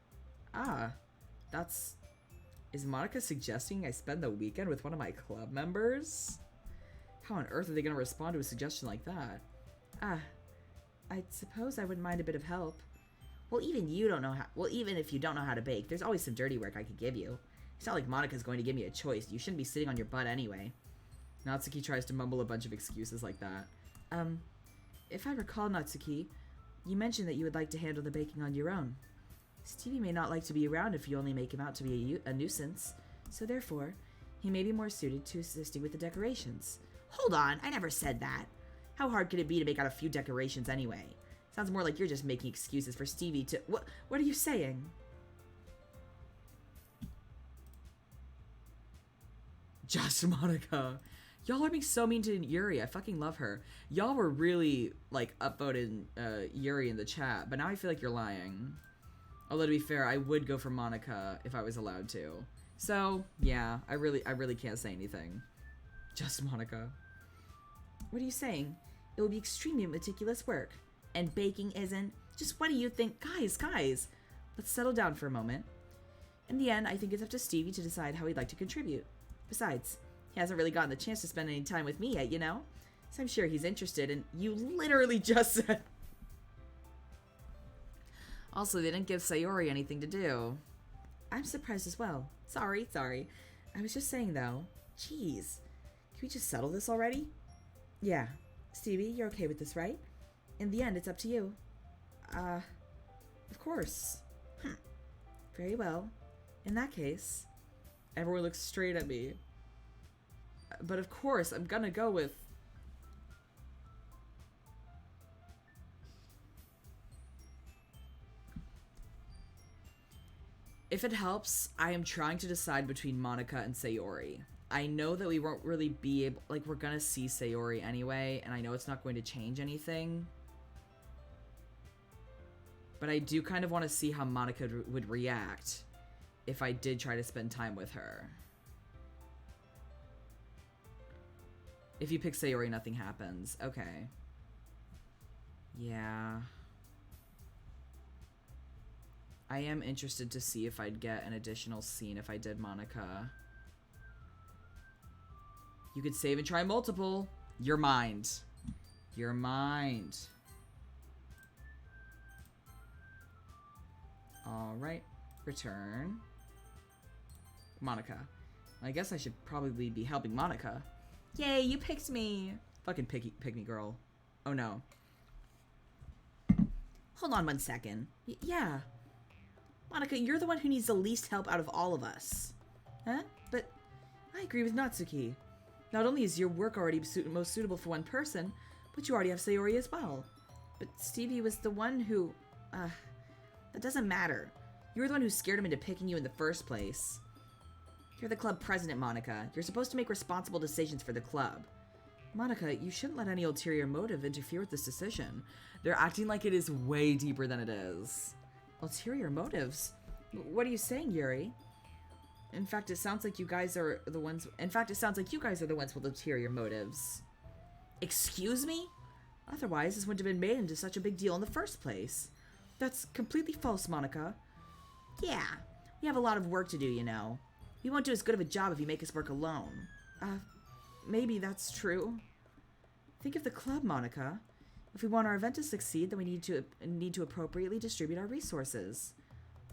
Is Monica suggesting I spend the weekend with one of my club members? How on earth are they going to respond to a suggestion like that? I suppose I wouldn't mind a bit of help. Well, even if you don't know how to bake, there's always some dirty work I could give you. It's not like Monica's going to give me a choice. You shouldn't be sitting on your butt anyway. Natsuki tries to mumble a bunch of excuses like that. If I recall, Natsuki, you mentioned that you would like to handle the baking on your own. Stevie may not like to be around if you only make him out to be a nuisance, so therefore, he may be more suited to assisting with the decorations. Hold on, I never said that. How hard could it be to make out a few decorations anyway? Sounds more like you're just making excuses for Stevie to— What are you saying? Just Monica. Y'all are being so mean to Yuri. I fucking love her. Y'all were really, like, upvoting Yuri in the chat, but now I feel like you're lying. Although, to be fair, I would go for Monica if I was allowed to. So, yeah, I really can't say anything. Just Monica. What are you saying? It will be extremely meticulous work. And baking isn't. Just what do you think? Guys, let's settle down for a moment. In the end, I think it's up to Stevie to decide how he'd like to contribute. Besides, he hasn't really gotten the chance to spend any time with me yet, you know? So I'm sure he's interested, and you literally just said... Also, they didn't give Sayori anything to do. I'm surprised as well. Sorry. I was just saying, though. Jeez. Can we just settle this already? Yeah. Stevie, you're okay with this, right? In the end, it's up to you. Of course. Very well. In that case... Everyone looks straight at me. But of course, I'm gonna go with... If it helps, I am trying to decide between Monica and Sayori. I know that we won't really be able... Like, we're gonna see Sayori anyway, and I know it's not going to change anything. But I do kind of want to see how Monica would react if I did try to spend time with her. If you pick Sayori, nothing happens. Okay. Yeah. I am interested to see if I'd get an additional scene if I did Monica. You could save and try multiple. Your mind. Your mind. Alright. Return. Monica. I guess I should probably be helping Monica. Yay, you picked me. Fucking pick me girl. Oh no. Hold on 1 second. Yeah. Monica, you're the one who needs the least help out of all of us. Huh? But I agree with Natsuki. Not only is your work already most suitable for one person, but you already have Sayori as well. But Stevie was the one who... that doesn't matter. You were the one who scared him into picking you in the first place. You're the club president, Monica. You're supposed to make responsible decisions for the club. Monica, you shouldn't let any ulterior motive interfere with this decision. They're acting like it is way deeper than it is. Ulterior motives? What are you saying, Yuri? In fact, it sounds like you guys are the ones with ulterior motives. Excuse me? Otherwise, this wouldn't have been made into such a big deal in the first place. That's completely false, Monica. Yeah, we have a lot of work to do, you know. We won't do as good of a job if you make us work alone. Maybe that's true. Think of the club, Monica. If we want our event to succeed, then we need to appropriately distribute our resources.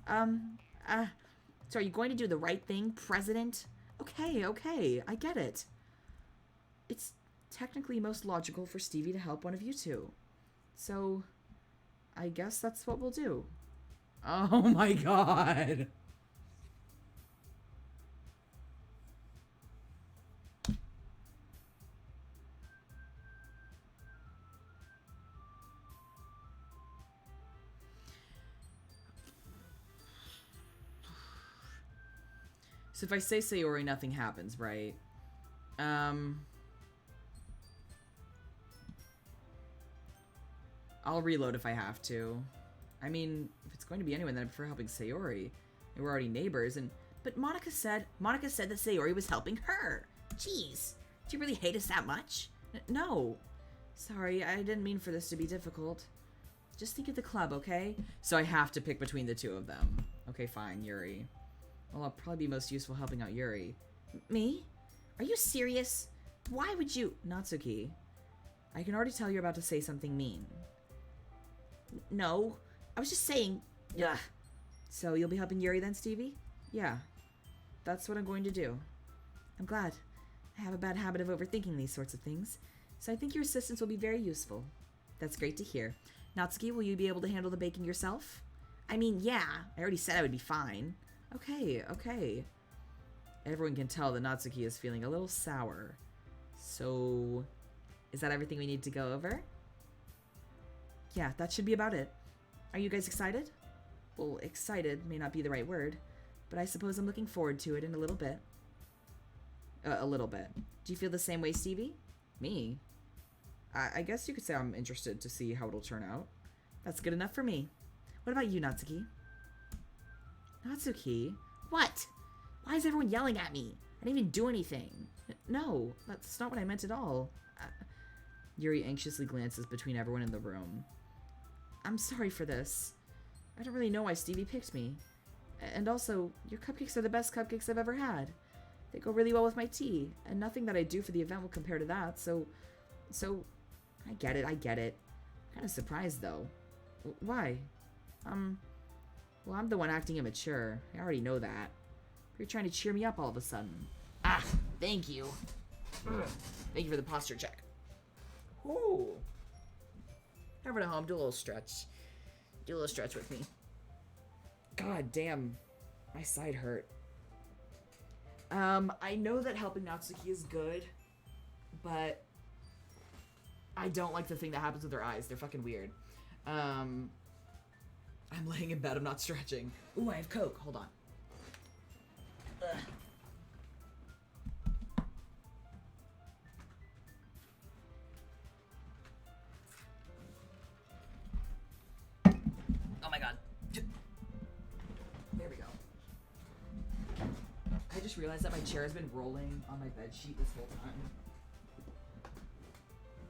So are you going to do the right thing, President? Okay, I get it. It's technically most logical for Stevie to help one of you two. So, I guess that's what we'll do. Oh my god. So if I say Sayori, nothing happens, right? I'll reload if I have to. I mean, if it's going to be anyone, then I prefer helping Sayori. And we're already neighbors, but Monica said that Sayori was helping her. Jeez, do you really hate us that much? No. Sorry, I didn't mean for this to be difficult. Just think of the club, okay? So I have to pick between the two of them. Okay, fine, Yuri. Well, I'll probably be most useful helping out Yuri. Me? Are you serious? Why would you... Natsuki, I can already tell you're about to say something mean. No, I was just saying... Ugh. So you'll be helping Yuri then, Stevie? Yeah, that's what I'm going to do. I'm glad. I have a bad habit of overthinking these sorts of things, so I think your assistance will be very useful. That's great to hear. Natsuki, will you be able to handle the baking yourself? I mean, yeah, I already said I would be fine. Okay. Everyone can tell that Natsuki is feeling a little sour. So, is that everything we need to go over? Yeah, that should be about it. Are you guys excited? Well, excited may not be the right word, but I suppose I'm looking forward to it in a little bit. A little bit. Do you feel the same way, Stevie? Me? I guess you could say I'm interested to see how it'll turn out. That's good enough for me. What about you, Natsuki? Natsuki? What? Why is everyone yelling at me? I didn't even do anything. No, that's not what I meant at all. Yuri anxiously glances between everyone in the room. I'm sorry for this. I don't really know why Stevie picked me. And also, your cupcakes are the best cupcakes I've ever had. They go really well with my tea, and nothing that I do for the event will compare to that, so, I get it. I'm kind of surprised, though. Why? Well, I'm the one acting immature. I already know that. You're trying to cheer me up all of a sudden. Thank you. Thank you for the posture check. Ooh. Everyone at home, do a little stretch. Do a little stretch with me. God damn. My side hurt. I know that helping Natsuki is good, but I don't like the thing that happens with their eyes. They're fucking weird. I'm laying in bed. I'm not stretching. Ooh, I have Coke. Hold on. Ugh. Oh my god. There we go. I just realized that my chair has been rolling on my bed sheet this whole time.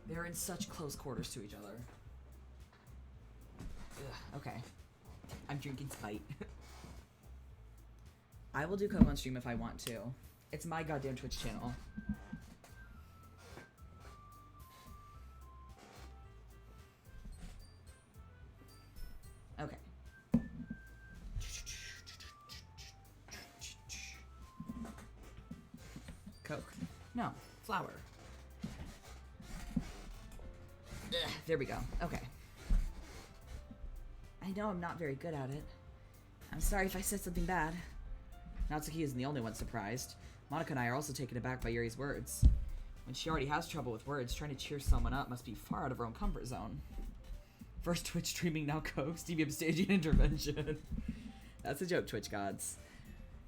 They're in such close quarters to each other. Ugh, okay. I'm drinking Sprite. I will do Coke on stream if I want to. It's my goddamn Twitch channel. Flour. Ugh, there we go. Okay. I know I'm not very good at it. I'm sorry if I said something bad. Natsuki isn't the only one surprised. Monica and I are also taken aback by Yuri's words. When she already has trouble with words, trying to cheer someone up must be far out of her own comfort zone. First Twitch streaming, now Coke, Stevie staging intervention. That's a joke, Twitch gods.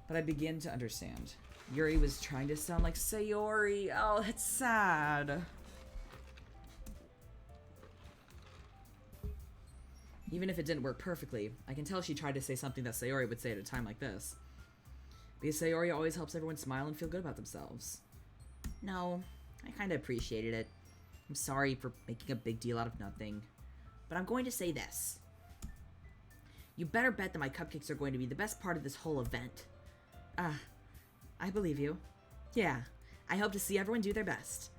But I begin to understand. Yuri was trying to sound like Sayori. Oh, that's sad. Even if it didn't work perfectly, I can tell she tried to say something that Sayori would say at a time like this. Because Sayori always helps everyone smile and feel good about themselves. No, I kind of appreciated it. I'm sorry for making a big deal out of nothing. But I'm going to say this. You better bet that my cupcakes are going to be the best part of this whole event. I believe you. Yeah, I hope to see everyone do their best.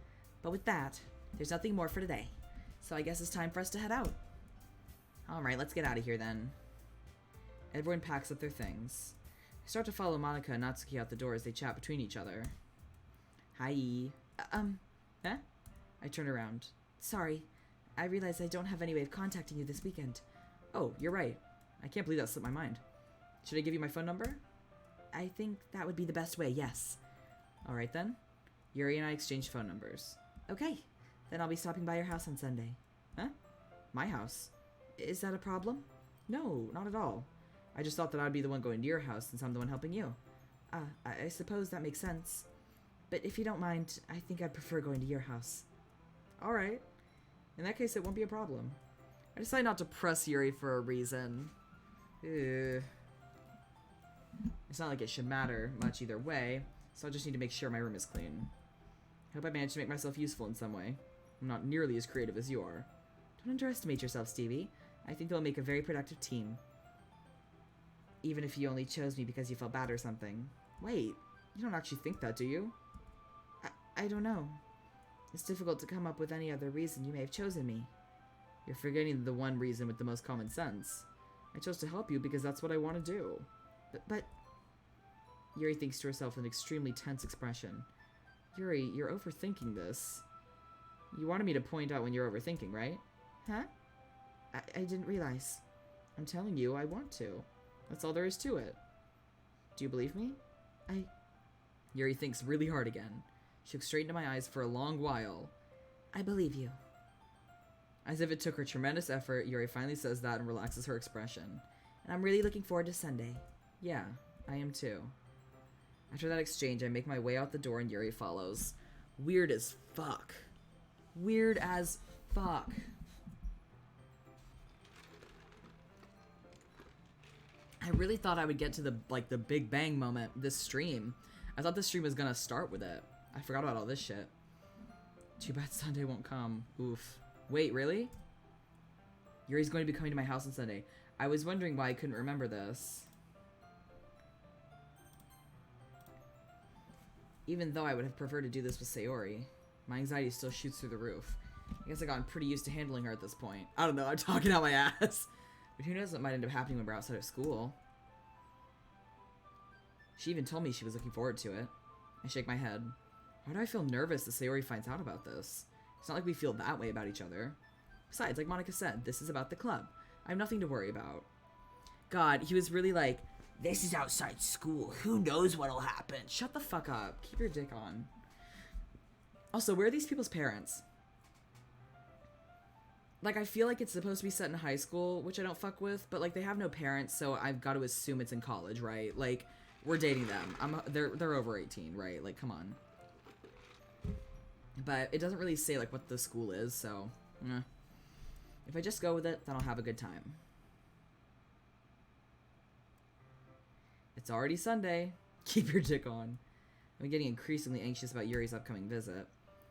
But with that, there's nothing more for today. So I guess it's time for us to head out. Alright, let's get out of here then. Everyone packs up their things. I start to follow Monica and Natsuki out the door as they chat between each other. Hi. Huh? I turn around. Sorry. I realize I don't have any way of contacting you this weekend. Oh, you're right. I can't believe that slipped my mind. Should I give you my phone number? I think that would be the best way, yes. Alright then. Yuri and I exchange phone numbers. Okay. Then I'll be stopping by your house on Sunday. Huh? My house? Is that a problem? No, not at all. I just thought that I'd be the one going to your house since I'm the one helping you. I suppose that makes sense. But if you don't mind, I think I'd prefer going to your house. Alright. In that case, it won't be a problem. I decided not to press Yuri for a reason. It's not like it should matter much either way, so I just need to make sure my room is clean. I hope I managed to make myself useful in some way. I'm not nearly as creative as you are. Don't underestimate yourself, Stevie. I think they'll make a very productive team. Even if you only chose me because you felt bad or something. Wait, you don't actually think that, do you? I don't know. It's difficult to come up with any other reason you may have chosen me. You're forgetting the one reason with the most common sense. I chose to help you because that's what I want to do. But... Yuri thinks to herself with an extremely tense expression. Yuri, you're overthinking this. You wanted me to point out when you're overthinking, right? Huh? I didn't realize. I'm telling you, I want to. That's all there is to it. Do you believe me? Yuri thinks really hard again. She looks straight into my eyes for a long while. I believe you. As if it took her tremendous effort, Yuri finally says that and relaxes her expression. And I'm really looking forward to Sunday. Yeah, I am too. After that exchange, I make my way out the door and Yuri follows. Weird as fuck. Weird as fuck. I really thought I would get to the Big Bang moment this stream. I thought this stream was gonna start with it. I forgot about all this shit. Too bad Sunday won't come. Oof. Wait, really? Yuri's going to be coming to my house on Sunday. I was wondering why I couldn't remember this. Even though I would have preferred to do this with Sayori, my anxiety still shoots through the roof. I guess I've gotten pretty used to handling her at this point. I don't know, I'm talking out my ass. But who knows what might end up happening when we're outside of school. She even told me she was looking forward to it. I shake my head. Why do I feel nervous that Sayori finds out about this? It's not like we feel that way about each other. Besides, like Monica said, this is about the club. I have nothing to worry about. God, he was really like, this is outside school. Who knows what'll happen? Shut the fuck up. Keep your dick on. Also, where are these people's parents? Like, I feel like it's supposed to be set in high school, which I don't fuck with, but, like, they have no parents, so I've got to assume it's in college, right? Like, we're dating them. They're over 18, right? Like, come on. But it doesn't really say, like, what the school is, so... If I just go with it, then I'll have a good time. It's already Sunday. Keep your dick on. I'm getting increasingly anxious about Yuri's upcoming visit.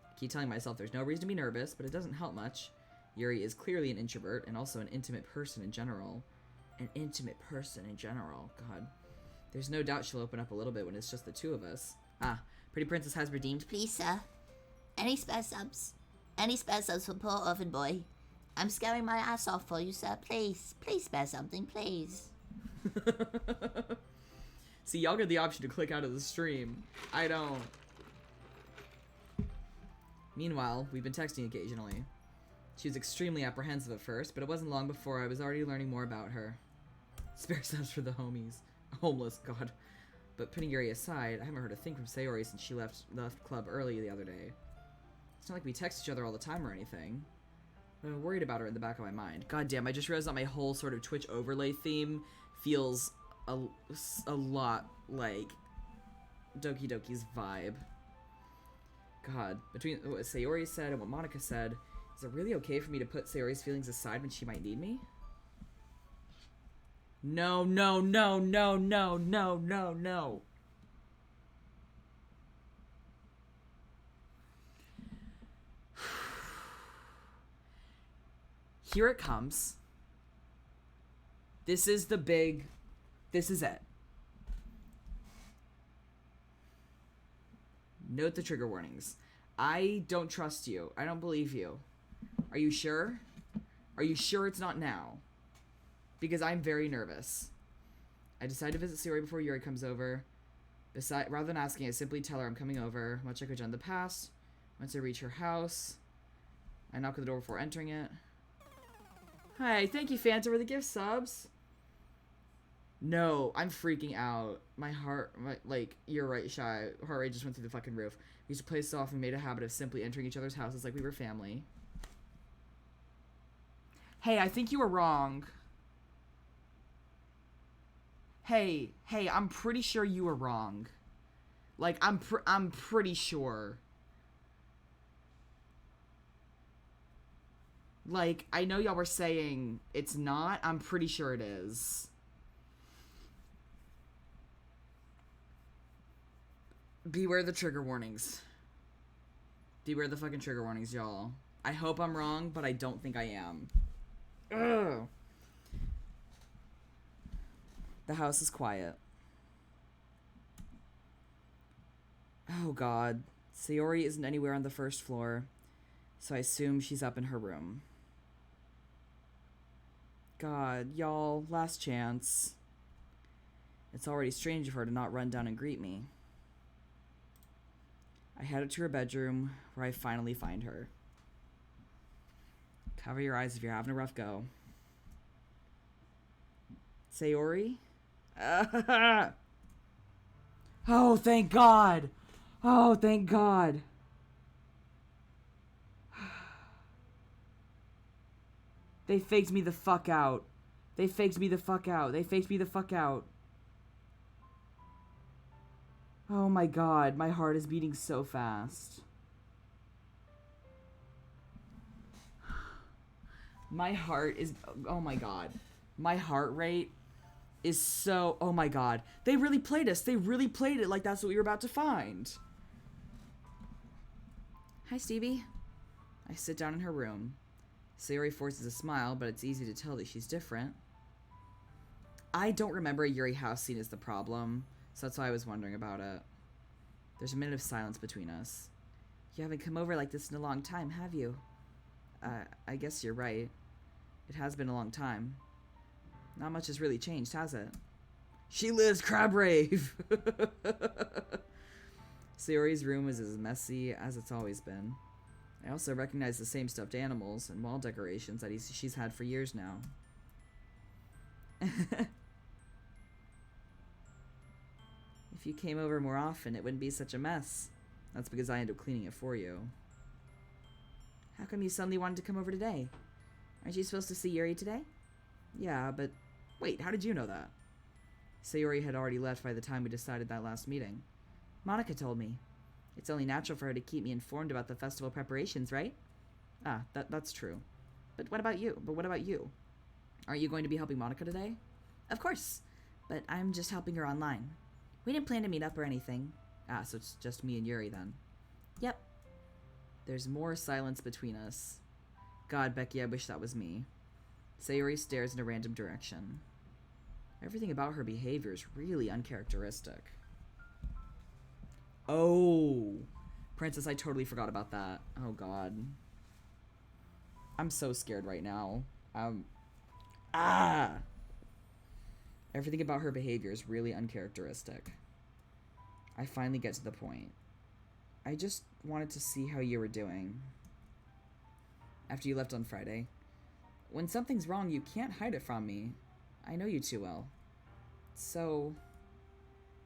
I keep telling myself there's no reason to be nervous, but it doesn't help much. Yuri is clearly an introvert and also an intimate person in general. An intimate person in general. God. There's no doubt she'll open up a little bit when it's just the two of us. Ah, Pretty Princess has redeemed. Please, sir. Any spare subs? Any spare subs for poor orphan boy? I'm scaring my ass off for you, sir. Please. Please spare something, please. See, y'all get the option to click out of the stream. I don't. Meanwhile, we've been texting occasionally. She was extremely apprehensive at first, but it wasn't long before I was already learning more about her. Spare subs for the homies. Homeless, god. But putting Yuri aside, I haven't heard a thing from Sayori since she left club early the other day. It's not like we text each other all the time or anything. But I'm worried about her in the back of my mind. God damn, I just realized that my whole sort of Twitch overlay theme feels a lot like Doki Doki's vibe. God, between what Sayori said and what Monica said, is it really okay for me to put Sayori's feelings aside when she might need me? No, no, no, no, no, no, no, no. Here it comes. This is the big... This is it. Note the trigger warnings. I don't trust you. I don't believe you. Are you sure? Are you sure it's not now? Because I'm very nervous. I decided to visit Sayori before Yuri comes over. Rather than asking, I simply tell her I'm coming over, much like I've done in the past. Once I reach her house, I knock on the door before entering it. Hi, thank you, Fanta, for the gift subs. No, I'm freaking out. My heart, like, you're right, Shy. Heart rate just went through the fucking roof. We used to play so often, made a habit of simply entering each other's houses like we were family. Hey, I think you were wrong. Hey, I'm pretty sure you were wrong. Like, I'm pretty sure. Like, I know y'all were saying it's not. I'm pretty sure it is. Beware the trigger warnings. Beware the fucking trigger warnings, y'all. I hope I'm wrong, but I don't think I am. Ugh. The house is quiet. Oh god. Sayori isn't anywhere on the first floor, so I assume she's up in her room. God, y'all, last chance. It's already strange of her to not run down and greet me. I headed to her bedroom, where I finally find her. Cover your eyes if you're having a rough go. Sayori? Oh, thank God! Oh, thank God! They faked me the fuck out. They faked me the fuck out. They faked me the fuck out. Oh my god, my heart is beating so fast. My heart is... Oh my god. My heart rate is so... Oh my god. They really played us. They really played it like that's what we were about to find. Hi, Stevie. I sit down in her room. Sayori forces a smile, but it's easy to tell that she's different. I don't remember a Yuri house scene as the problem, so that's why I was wondering about it. There's a minute of silence between us. You haven't come over like this in a long time, have you? I guess you're right. It has been a long time. Not much has really changed, has it? She lives crab rave! Sayori's room is as messy as it's always been. I also recognize the same stuffed animals and wall decorations that she's had for years now. If you came over more often, it wouldn't be such a mess. That's because I end up cleaning it for you. How come you suddenly wanted to come over today? Aren't you supposed to see Yuri today? Yeah, but... Wait, how did you know that? Sayori had already left by the time we decided that last meeting. Monica told me. It's only natural for her to keep me informed about the festival preparations, right? Ah, that's true. But what about you? Aren't you going to be helping Monica today? Of course, but I'm just helping her online. We didn't plan to meet up or anything. Ah, so it's just me and Yuri then. Yep. There's more silence between us. God, Becky, I wish that was me. Sayori stares in a random direction. Everything about her behavior is really uncharacteristic. Oh, Princess, I totally forgot about that. Oh god. I'm so scared right now. Everything about her behavior is really uncharacteristic. I finally get to the point. I just wanted to see how you were doing after you left on Friday. When something's wrong, you can't hide it from me. I know you too well. So...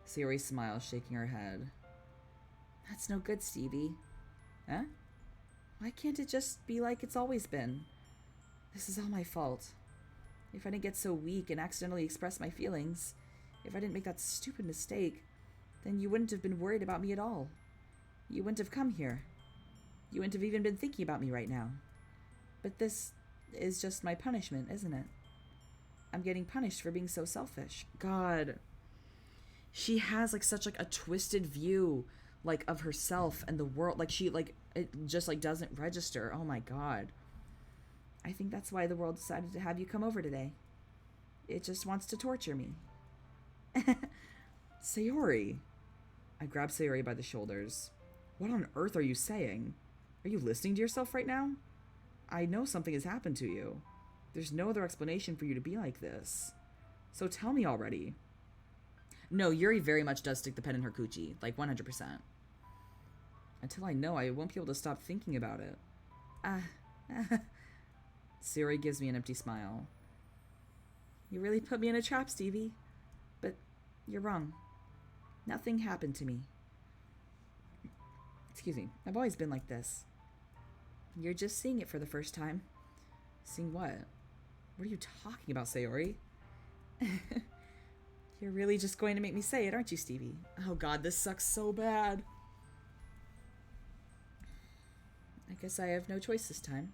Sayori smiles, shaking her head. That's no good, Stevie. Huh? Why can't it just be like it's always been? This is all my fault. If I didn't get so weak and accidentally express my feelings, if I didn't make that stupid mistake, then you wouldn't have been worried about me at all. You wouldn't have come here. You wouldn't have even been thinking about me right now. But this is just my punishment, isn't it? I'm getting punished for being so selfish. God. She has like such like a twisted view like of herself and the world. Like she like it just like doesn't register. Oh my God. I think that's why the world decided to have you come over today. It just wants to torture me. Sayori. I grab Sayori by the shoulders. What on earth are you saying? Are you listening to yourself right now? I know something has happened to you. There's no other explanation for you to be like this. So tell me already. No, Yuri very much does stick the pen in her coochie. Like 100%. Until I know, I won't be able to stop thinking about it. Sayori gives me an empty smile. You really put me in a trap, Stevie. But you're wrong. Nothing happened to me. Excuse me. I've always been like this. You're just seeing it for the first time. Seeing what? What are you talking about, Sayori? You're really just going to make me say it, aren't you, Stevie? Oh God, this sucks so bad. I guess I have no choice this time.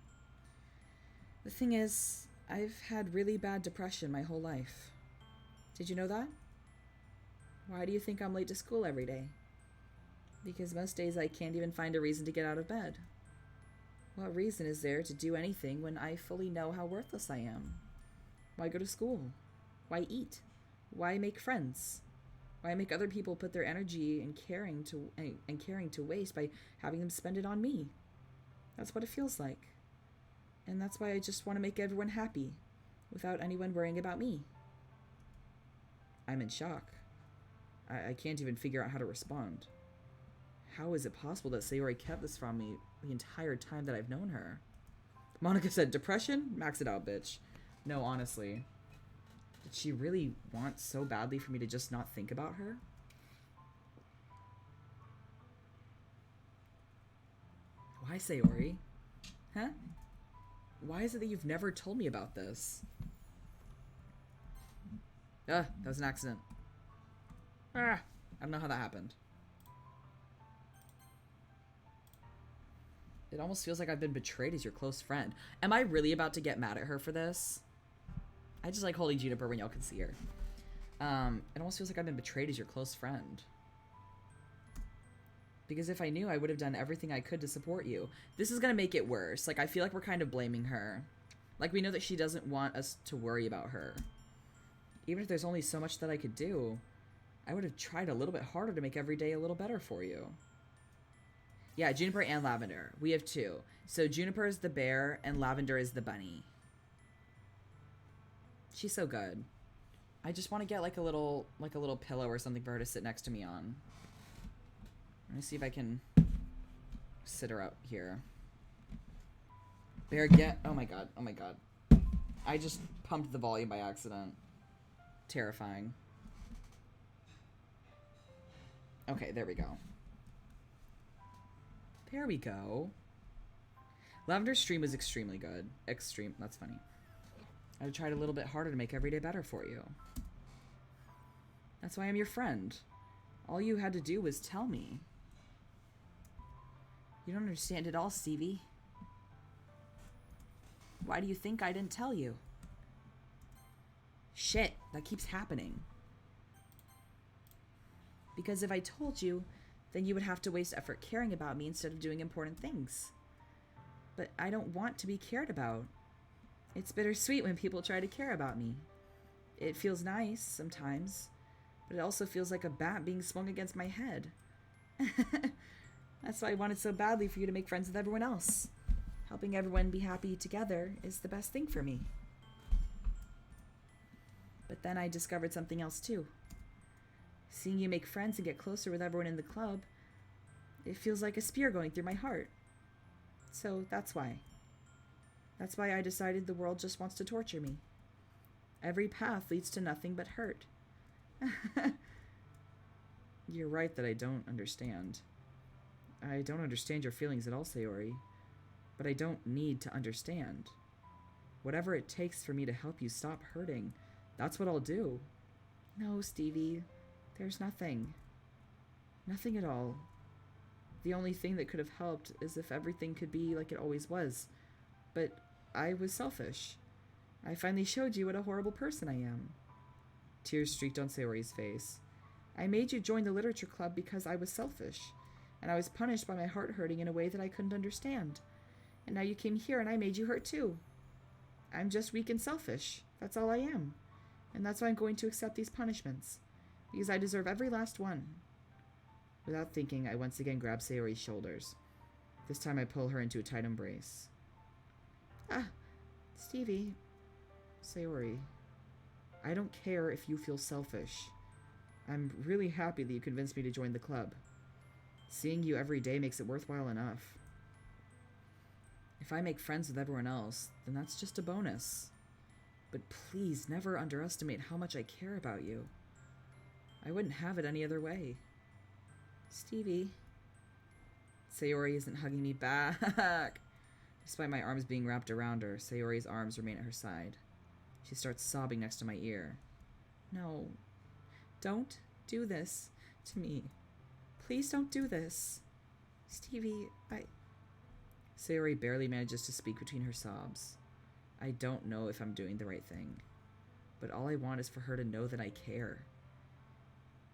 The thing is, I've had really bad depression my whole life. Did you know that? Why do you think I'm late to school every day? Because most days I can't even find a reason to get out of bed. What reason is there to do anything when I fully know how worthless I am? Why go to school? Why eat? Why make friends? Why make other people put their energy and caring to waste by having them spend it on me? That's what it feels like. And that's why I just want to make everyone happy, without anyone worrying about me. I'm in shock. I can't even figure out how to respond. How is it possible that Sayori kept this from me the entire time that I've known her? Monica said, depression? Max it out, bitch. No, honestly. Did she really want so badly for me to just not think about her? Why, Sayori? Huh? Why is it that you've never told me about this? That was an accident. I don't know how that happened. It almost feels like I've been betrayed as your close friend. Am I really about to get mad at her for this? I just like holding Juniper when y'all can see her. It almost feels like I've been betrayed as your close friend. Because if I knew, I would have done everything I could to support you. This is gonna make it worse. Like, I feel like we're kind of blaming her. Like, we know that she doesn't want us to worry about her. Even if there's only so much that I could do, I would have tried a little bit harder to make every day a little better for you. Yeah, Juniper and Lavender. We have two. So Juniper is the bear and Lavender is the bunny. She's so good. I just want to get like a little pillow or something for her to sit next to me on. Let me see if I can sit her up here. Bear, get... Oh my god. Oh my god. I just pumped the volume by accident. Terrifying. Okay, there we go. There we go. Lavender's stream was extremely good. Extreme. That's funny. I tried a little bit harder to make every day better for you. That's why I'm your friend. All you had to do was tell me. You don't understand at all, Stevie. Why do you think I didn't tell you? Shit, that keeps happening. Because if I told you, then you would have to waste effort caring about me instead of doing important things. But I don't want to be cared about. It's bittersweet when people try to care about me. It feels nice sometimes, but it also feels like a bat being swung against my head. That's why I wanted so badly for you to make friends with everyone else. Helping everyone be happy together is the best thing for me. But then I discovered something else too. Seeing you make friends and get closer with everyone in the club, It feels like a spear going through my heart. So that's why. That's why I decided the world just wants to torture me. Every path leads to nothing but hurt. You're right that I don't understand. I don't understand your feelings at all, Sayori. But I don't need to understand. Whatever it takes for me to help you stop hurting, that's what I'll do. No, Stevie. There's nothing. Nothing at all. The only thing that could have helped is if everything could be like it always was. But I was selfish. I finally showed you what a horrible person I am. Tears streaked on Sayori's face. I made you join the literature club because I was selfish, and I was punished by my heart hurting in a way that I couldn't understand. And now you came here and I made you hurt too. I'm just weak and selfish. That's all I am. And that's why I'm going to accept these punishments. Because I deserve every last one. Without thinking, I once again grab Sayori's shoulders. This time I pull her into a tight embrace. Ah, Stevie. Sayori. I don't care if you feel selfish. I'm really happy that you convinced me to join the club. Seeing you every day makes it worthwhile enough. If I make friends with everyone else, then that's just a bonus. But please never underestimate how much I care about you. I wouldn't have it any other way. Stevie. Sayori isn't hugging me back. Despite my arms being wrapped around her, Sayori's arms remain at her side. She starts sobbing next to my ear. No. Don't do this to me. Please don't do this. Stevie, Sayori barely manages to speak between her sobs. I don't know if I'm doing the right thing, but all I want is for her to know that I care.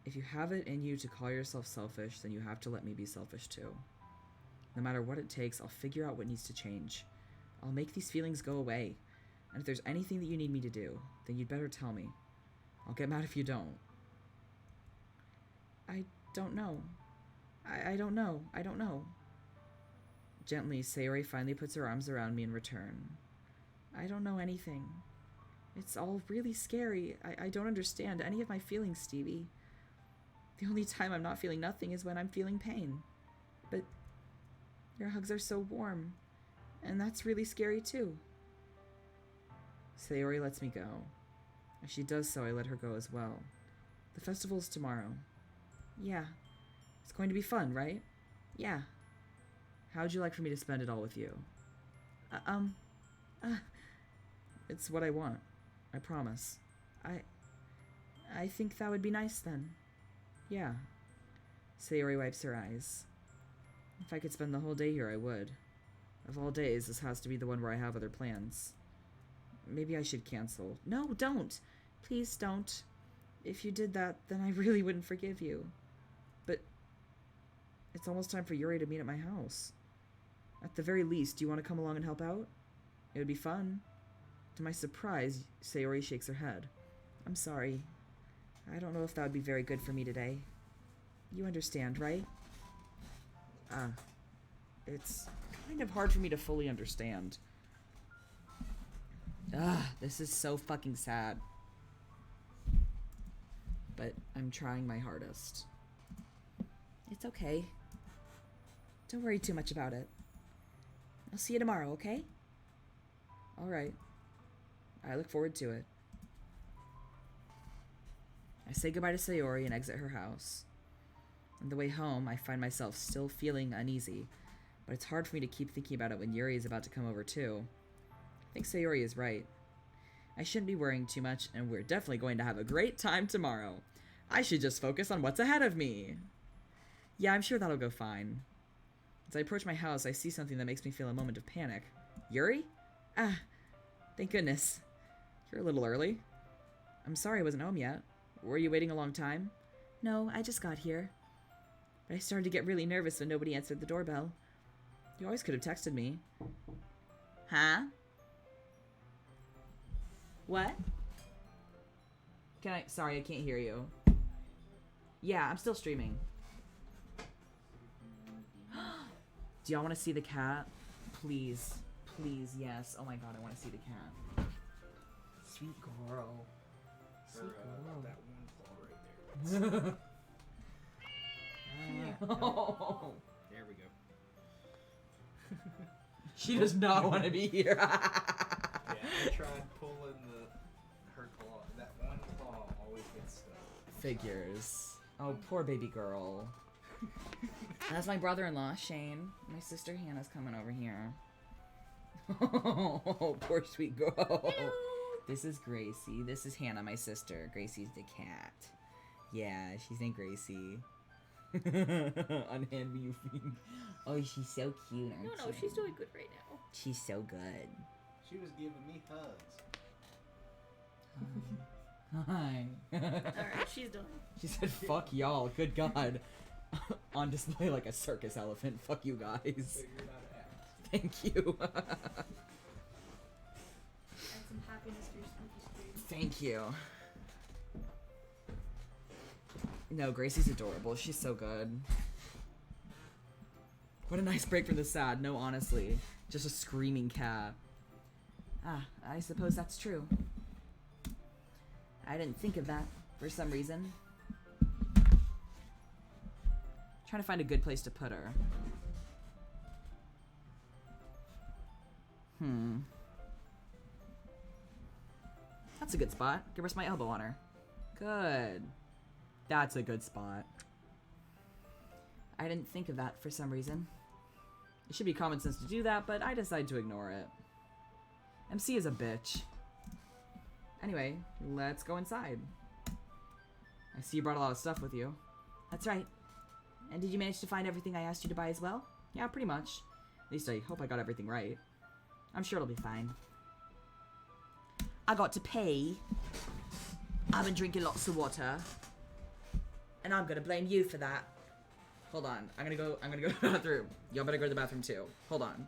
If you have it in you to call yourself selfish, then you have to let me be selfish too. No matter what it takes, I'll figure out what needs to change. I'll make these feelings go away, and if there's anything that you need me to do, then you'd better tell me. I'll get mad if you don't. I don't know. I don't know. I don't know. Gently, Sayori finally puts her arms around me in return. I don't know anything. It's all really scary. I don't understand any of my feelings, Stevie. The only time I'm not feeling nothing is when I'm feeling pain. But your hugs are so warm, and that's really scary too. Sayori lets me go. As she does so, I let her go as well. The festival's tomorrow. Yeah. It's going to be fun, right? Yeah. How'd you like for me to spend it all with you? It's what I want. I promise. I think that would be nice then. Yeah. Sayori wipes her eyes. If I could spend the whole day here, I would. Of all days, this has to be the one where I have other plans. Maybe I should cancel. No, don't! Please don't. If you did that, then I really wouldn't forgive you. But it's almost time for Yuri to meet at my house. At the very least, do you want to come along and help out? It would be fun. To my surprise, Sayori shakes her head. I'm sorry. I don't know if that would be very good for me today. You understand, right? It's kind of hard for me to fully understand. This is so fucking sad. But I'm trying my hardest. It's okay. Don't worry too much about it. I'll see you tomorrow, okay? Alright. I look forward to it. I say goodbye to Sayori and exit her house. On the way home, I find myself still feeling uneasy, but it's hard for me to keep thinking about it when Yuri is about to come over too. I think Sayori is right. I shouldn't be worrying too much, and we're definitely going to have a great time tomorrow. I should just focus on what's ahead of me. Yeah, I'm sure that'll go fine. As I approach my house, I see something that makes me feel a moment of panic. Yuri? Thank goodness. You're a little early. I'm sorry I wasn't home yet. Were you waiting a long time? No, I just got here. But I started to get really nervous when nobody answered the doorbell. You always could have texted me. Huh? What? Sorry, I can't hear you. Yeah, I'm still streaming. Do y'all want to see the cat? Please. Please, yes. Oh my god, I want to see the cat. Sweet girl. Sweet girl. That one claw right there. Oh. There we go. She does not want to be here. Yeah, I tried pulling her claw. That one claw always gets stuck. Figures. Oh, poor baby girl. That's my brother-in-law, Shane. My sister Hannah's coming over here. Oh, poor sweet girl. This is Gracie. This is Hannah, my sister. Gracie's the cat. Yeah, she's named Gracie. Unhand me, you fiend. Oh, she's so cute, aren't No, you? she's doing good right now. She's so good. She was giving me hugs. Hi. Alright, she's done. She said, fuck y'all. Good God. On display like a circus elephant. Fuck you guys. Figured out act. Thank you. And some happiness to your spooky stream. Thank you. No, Gracie's adorable. She's so good. What a nice break from the sad. No, honestly. Just a screaming cat. Ah, I suppose that's true. I didn't think of that for some reason. Trying to find a good place to put her. That's a good spot. Give rest my elbow on her. Good. That's a good spot. I didn't think of that for some reason. It should be common sense to do that, but I decided to ignore it. MC is a bitch. Anyway, let's go inside. I see you brought a lot of stuff with you. That's right. And did you manage to find everything I asked you to buy as well? Yeah, pretty much. At least I hope I got everything right. I'm sure it'll be fine. I got to pay. I've been drinking lots of water. And I'm gonna blame you for that. Hold on. I'm gonna go to the bathroom. Y'all better go to the bathroom too. Hold on.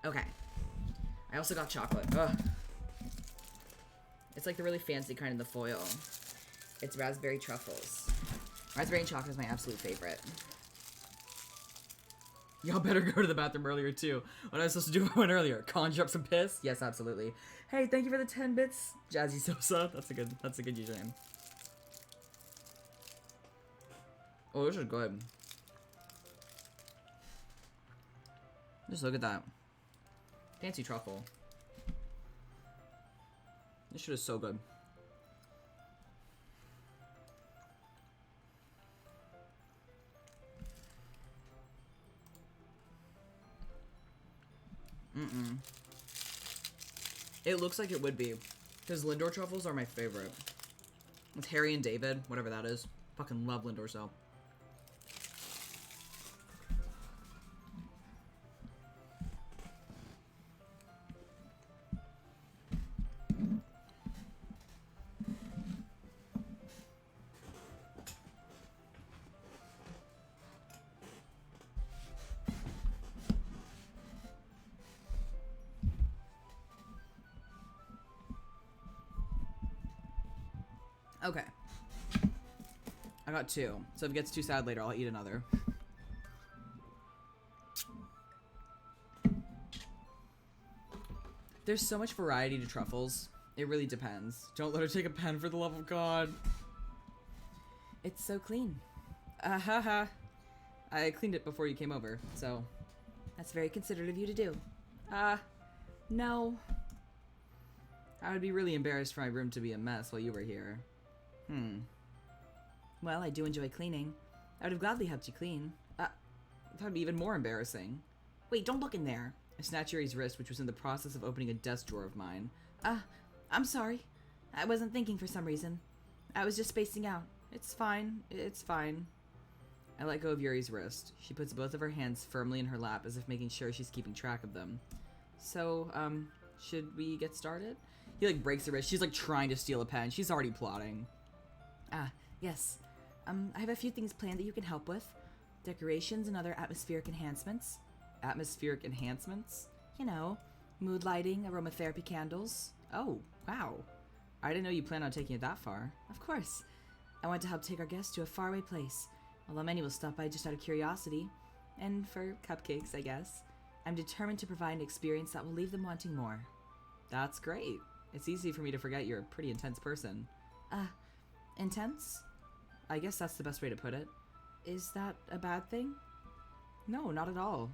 Okay. I also got chocolate. Ugh. It's like the really fancy kind in the foil. It's raspberry truffles. Raspberry and chocolate is my absolute favorite. Y'all better go to the bathroom earlier too. What I was supposed to do if I went earlier? Conjure up some piss? Yes, absolutely. Hey, thank you for the 10 bits, Jazzy Sosa. That's a good username. Oh, this is good. Just look at that. Fancy truffle. This shit is so good. It looks like it would be. Because Lindor truffles are my favorite. With Harry and David, whatever that is. Fucking love Lindor so. Okay. I got 2. So if it gets too sad later, I'll eat another. There's so much variety to truffles. It really depends. Don't let her take a pen for the love of God. It's so clean. Haha. I cleaned it before you came over, so that's very considerate of you to do. No. I would be really embarrassed for my room to be a mess while you were here. Well, I do enjoy cleaning. I would have gladly helped you clean. That would be even more embarrassing. Wait, don't look in there. I snatched Yuri's wrist, which was in the process of opening a desk drawer of mine. I'm sorry. I wasn't thinking for some reason. I was just spacing out. It's fine. It's fine. I let go of Yuri's wrist. She puts both of her hands firmly in her lap as if making sure she's keeping track of them. So, should we get started? He, like, breaks the wrist. She's, like, trying to steal a pen. She's already plotting. Yes. I have a few things planned that you can help with. Decorations and other atmospheric enhancements. Atmospheric enhancements? You know, mood lighting, aromatherapy candles. Oh, wow. I didn't know you planned on taking it that far. Of course. I want to help take our guests to a faraway place. Although many will stop by just out of curiosity. And for cupcakes, I guess. I'm determined to provide an experience that will leave them wanting more. That's great. It's easy for me to forget you're a pretty intense person. Intense? I guess that's the best way to put it. Is that a bad thing? No, not at all.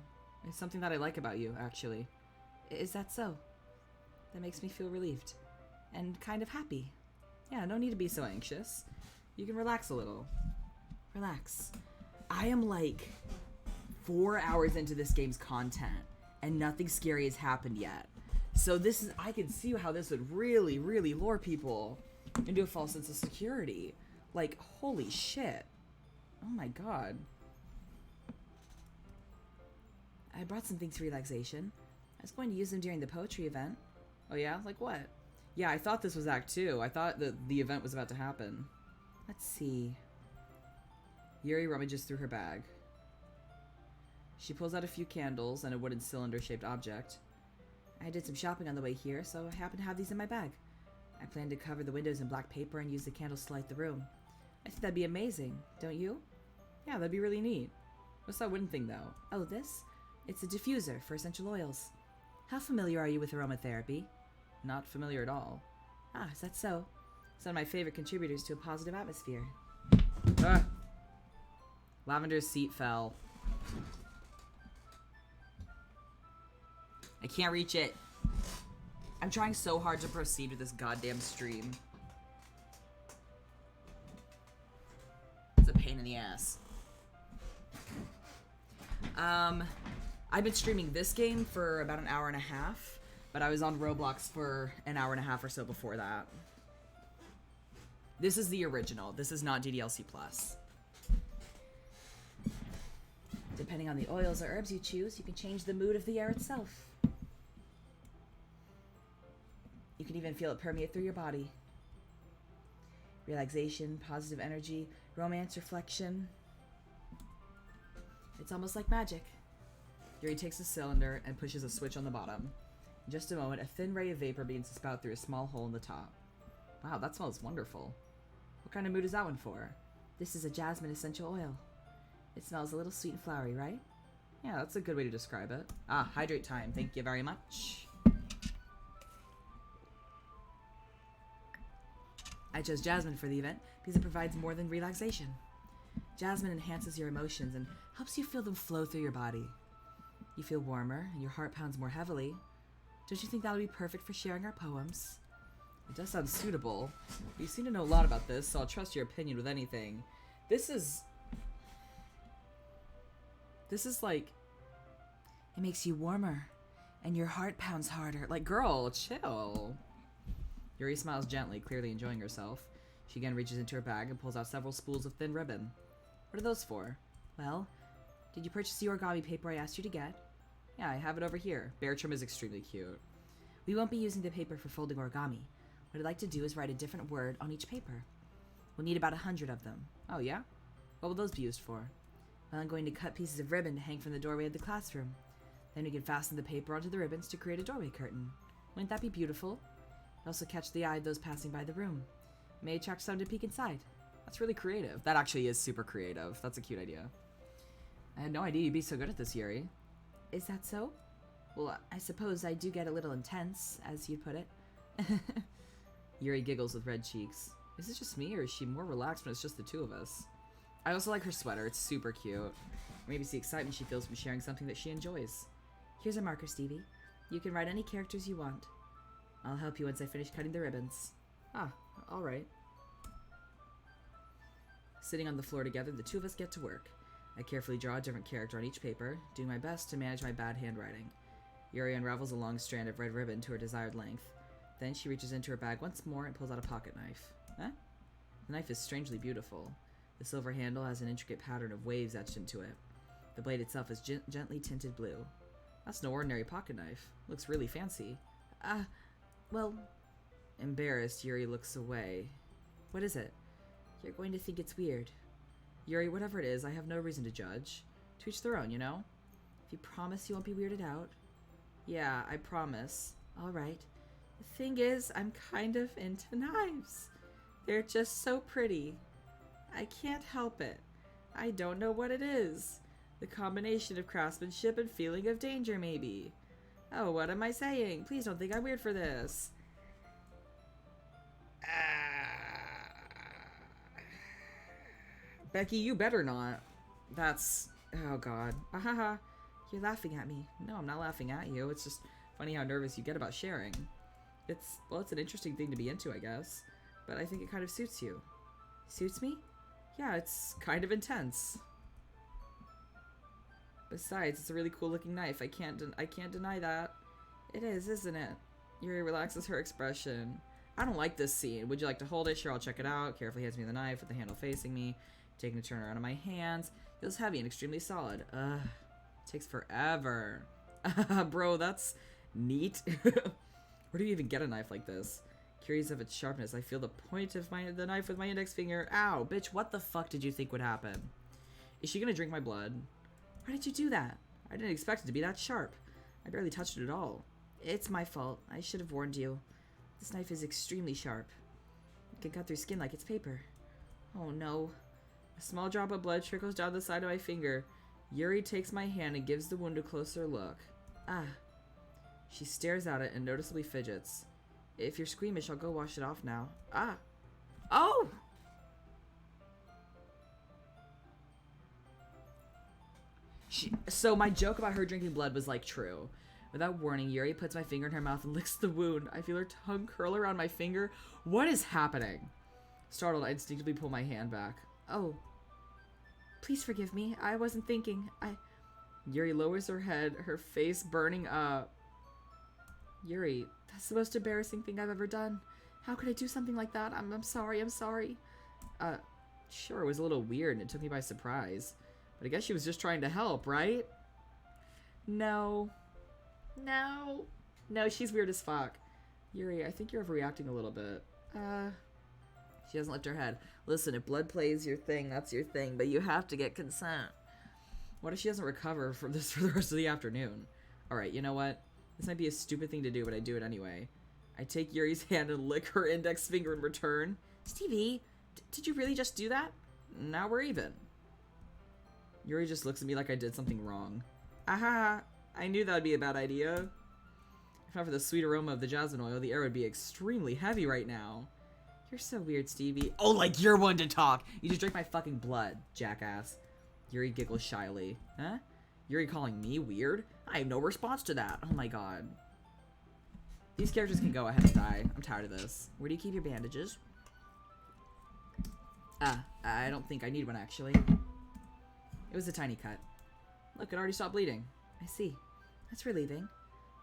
It's something that I like about you, actually. Is that so? That makes me feel relieved. And kind of happy. Yeah, no need to be so anxious. You can relax a little. Relax. I am like 4 hours into this game's content, and nothing scary has happened yet. So this is, I can see how this would really, really lure people into a false sense of security. Like, holy shit. Oh my god. I brought some things for relaxation. I was going to use them during the poetry event. Oh yeah? Like what? Yeah, I thought this was Act 2. I thought that the event was about to happen. Let's see. Yuri rummages through her bag. She pulls out a few candles and a wooden cylinder-shaped object. I did some shopping on the way here, so I happen to have these in my bag. I plan to cover the windows in black paper and use the candles to light the room. I think that'd be amazing, don't you? Yeah, that'd be really neat. What's that wooden thing, though? Oh, this? It's a diffuser for essential oils. How familiar are you with aromatherapy? Not familiar at all. Ah, is that so? It's one of my favorite contributors to a positive atmosphere. Ah! Lavender's seat fell. I can't reach it. I'm trying so hard to proceed with this goddamn stream. It's a pain in the ass. I've been streaming this game for about an hour and a half, but I was on Roblox for an hour and a half or so before that. This is the original. This is not DDLC+. Depending on the oils or herbs you choose, you can change the mood of the air itself. You can even feel it permeate through your body. Relaxation, positive energy, romance, reflection. It's almost like magic. Yuri takes a cylinder and pushes a switch on the bottom. In just a moment, a thin ray of vapor begins to spout through a small hole in the top. Wow, that smells wonderful. What kind of mood is that one for? This is a jasmine essential oil. It smells a little sweet and flowery, right? Yeah, that's a good way to describe it. Ah, hydrate time. Thank you very much. I chose jasmine for the event because it provides more than relaxation. Jasmine enhances your emotions and helps you feel them flow through your body. You feel warmer and your heart pounds more heavily. Don't you think that would be perfect for sharing our poems? It does sound suitable. You seem to know a lot about this, so I'll trust your opinion with anything. This is like... It makes you warmer. And your heart pounds harder. Like, girl, chill. Yuri smiles gently, clearly enjoying herself. She again reaches into her bag and pulls out several spools of thin ribbon. What are those for? Well, did you purchase the origami paper I asked you to get? Yeah, I have it over here. Bear trim is extremely cute. We won't be using the paper for folding origami. What I'd like to do is write a different word on each paper. We'll need about 100 of them. Oh, yeah? What will those be used for? Well, I'm going to cut pieces of ribbon to hang from the doorway of the classroom. Then we can fasten the paper onto the ribbons to create a doorway curtain. Wouldn't that be beautiful? It'd also catch the eye of those passing by the room. It may attract some to peek inside. That's really creative. That actually is super creative. That's a cute idea. I had no idea you'd be so good at this, Yuri. Is that so? Well, I suppose I do get a little intense, as you'd put it. Yuri giggles with red cheeks. Is it just me, or is she more relaxed when it's just the two of us? I also like her sweater. It's super cute. Maybe it's the excitement she feels from sharing something that she enjoys. Here's a marker, Stevie. You can write any characters you want. I'll help you once I finish cutting the ribbons. Ah, alright. Sitting on the floor together, the two of us get to work. I carefully draw a different character on each paper, doing my best to manage my bad handwriting. Yuri unravels a long strand of red ribbon to her desired length. Then she reaches into her bag once more and pulls out a pocket knife. Huh? The knife is strangely beautiful. The silver handle has an intricate pattern of waves etched into it. The blade itself is gently tinted blue. That's no ordinary pocket knife. Looks really fancy. Well... Embarrassed, Yuri looks away. What is it? You're going to think it's weird. Yuri, whatever it is, I have no reason to judge. To each their own, you know? If you promise you won't be weirded out. Yeah, I promise. Alright. The thing is, I'm kind of into knives. They're just so pretty. I can't help it. I don't know what it is. The combination of craftsmanship and feeling of danger, maybe. Oh, what am I saying? Please don't think I'm weird for this. Becky, you better not. That's... Oh, God. Ahaha. You're laughing at me. No, I'm not laughing at you. It's just funny how nervous you get about sharing. It's an interesting thing to be into, I guess. But I think it kind of suits you. Suits me? Yeah, it's kind of intense. Besides, it's a really cool looking knife. I can't deny that. It is, isn't it? Yuri relaxes her expression. I don't like this scene. Would you like to hold it? Sure, I'll check it out. Carefully hands me the knife with the handle facing me. Taking a turn around in my hands. Feels heavy and extremely solid. Takes forever. Bro, that's neat. Where do you even get a knife like this? Curious of its sharpness, I feel the point of the knife with my index finger. Ow, bitch, what the fuck did you think would happen? Is she gonna drink my blood? Why did you do that? I didn't expect it to be that sharp. I barely touched it at all. It's my fault. I should have warned you. This knife is extremely sharp. It can cut through skin like it's paper. Oh no. A small drop of blood trickles down the side of my finger. Yuri takes my hand and gives the wound a closer look. Ah. She stares at it and noticeably fidgets. If you're squeamish, I'll go wash it off now. Ah. Oh! So my joke about her drinking blood was like true. Without warning, Yuri puts my finger in her mouth and licks the wound. I feel her tongue curl around my finger. What is happening? Startled, I instinctively pull my hand back. Oh. Please forgive me. I wasn't thinking. Yuri lowers her head, her face burning up. Yuri, that's the most embarrassing thing I've ever done. How could I do something like that? I'm sorry, I'm sorry. Sure, it was a little weird and it took me by surprise. But I guess she was just trying to help, right? No. No. No, she's weird as fuck. Yuri, I think you're overreacting a little bit. She doesn't lift her head. Listen, if blood plays your thing, that's your thing, but you have to get consent. What if she doesn't recover from this for the rest of the afternoon? Alright, you know what? This might be a stupid thing to do, but I do it anyway. I take Yuri's hand and lick her index finger in return. Stevie, did you really just do that? Now we're even. Yuri just looks at me like I did something wrong. Aha! I knew that would be a bad idea. If not for the sweet aroma of the jasmine oil, the air would be extremely heavy right now. You're so weird, Stevie. Oh, like you're one to talk. You just drank my fucking blood, jackass. Yuri giggles shyly. Huh? Yuri calling me weird? I have no response to that. Oh my god. These characters can go ahead and die. I'm tired of this. Where do you keep your bandages? I don't think I need one, actually. It was a tiny cut. Look, it already stopped bleeding. I see. That's relieving.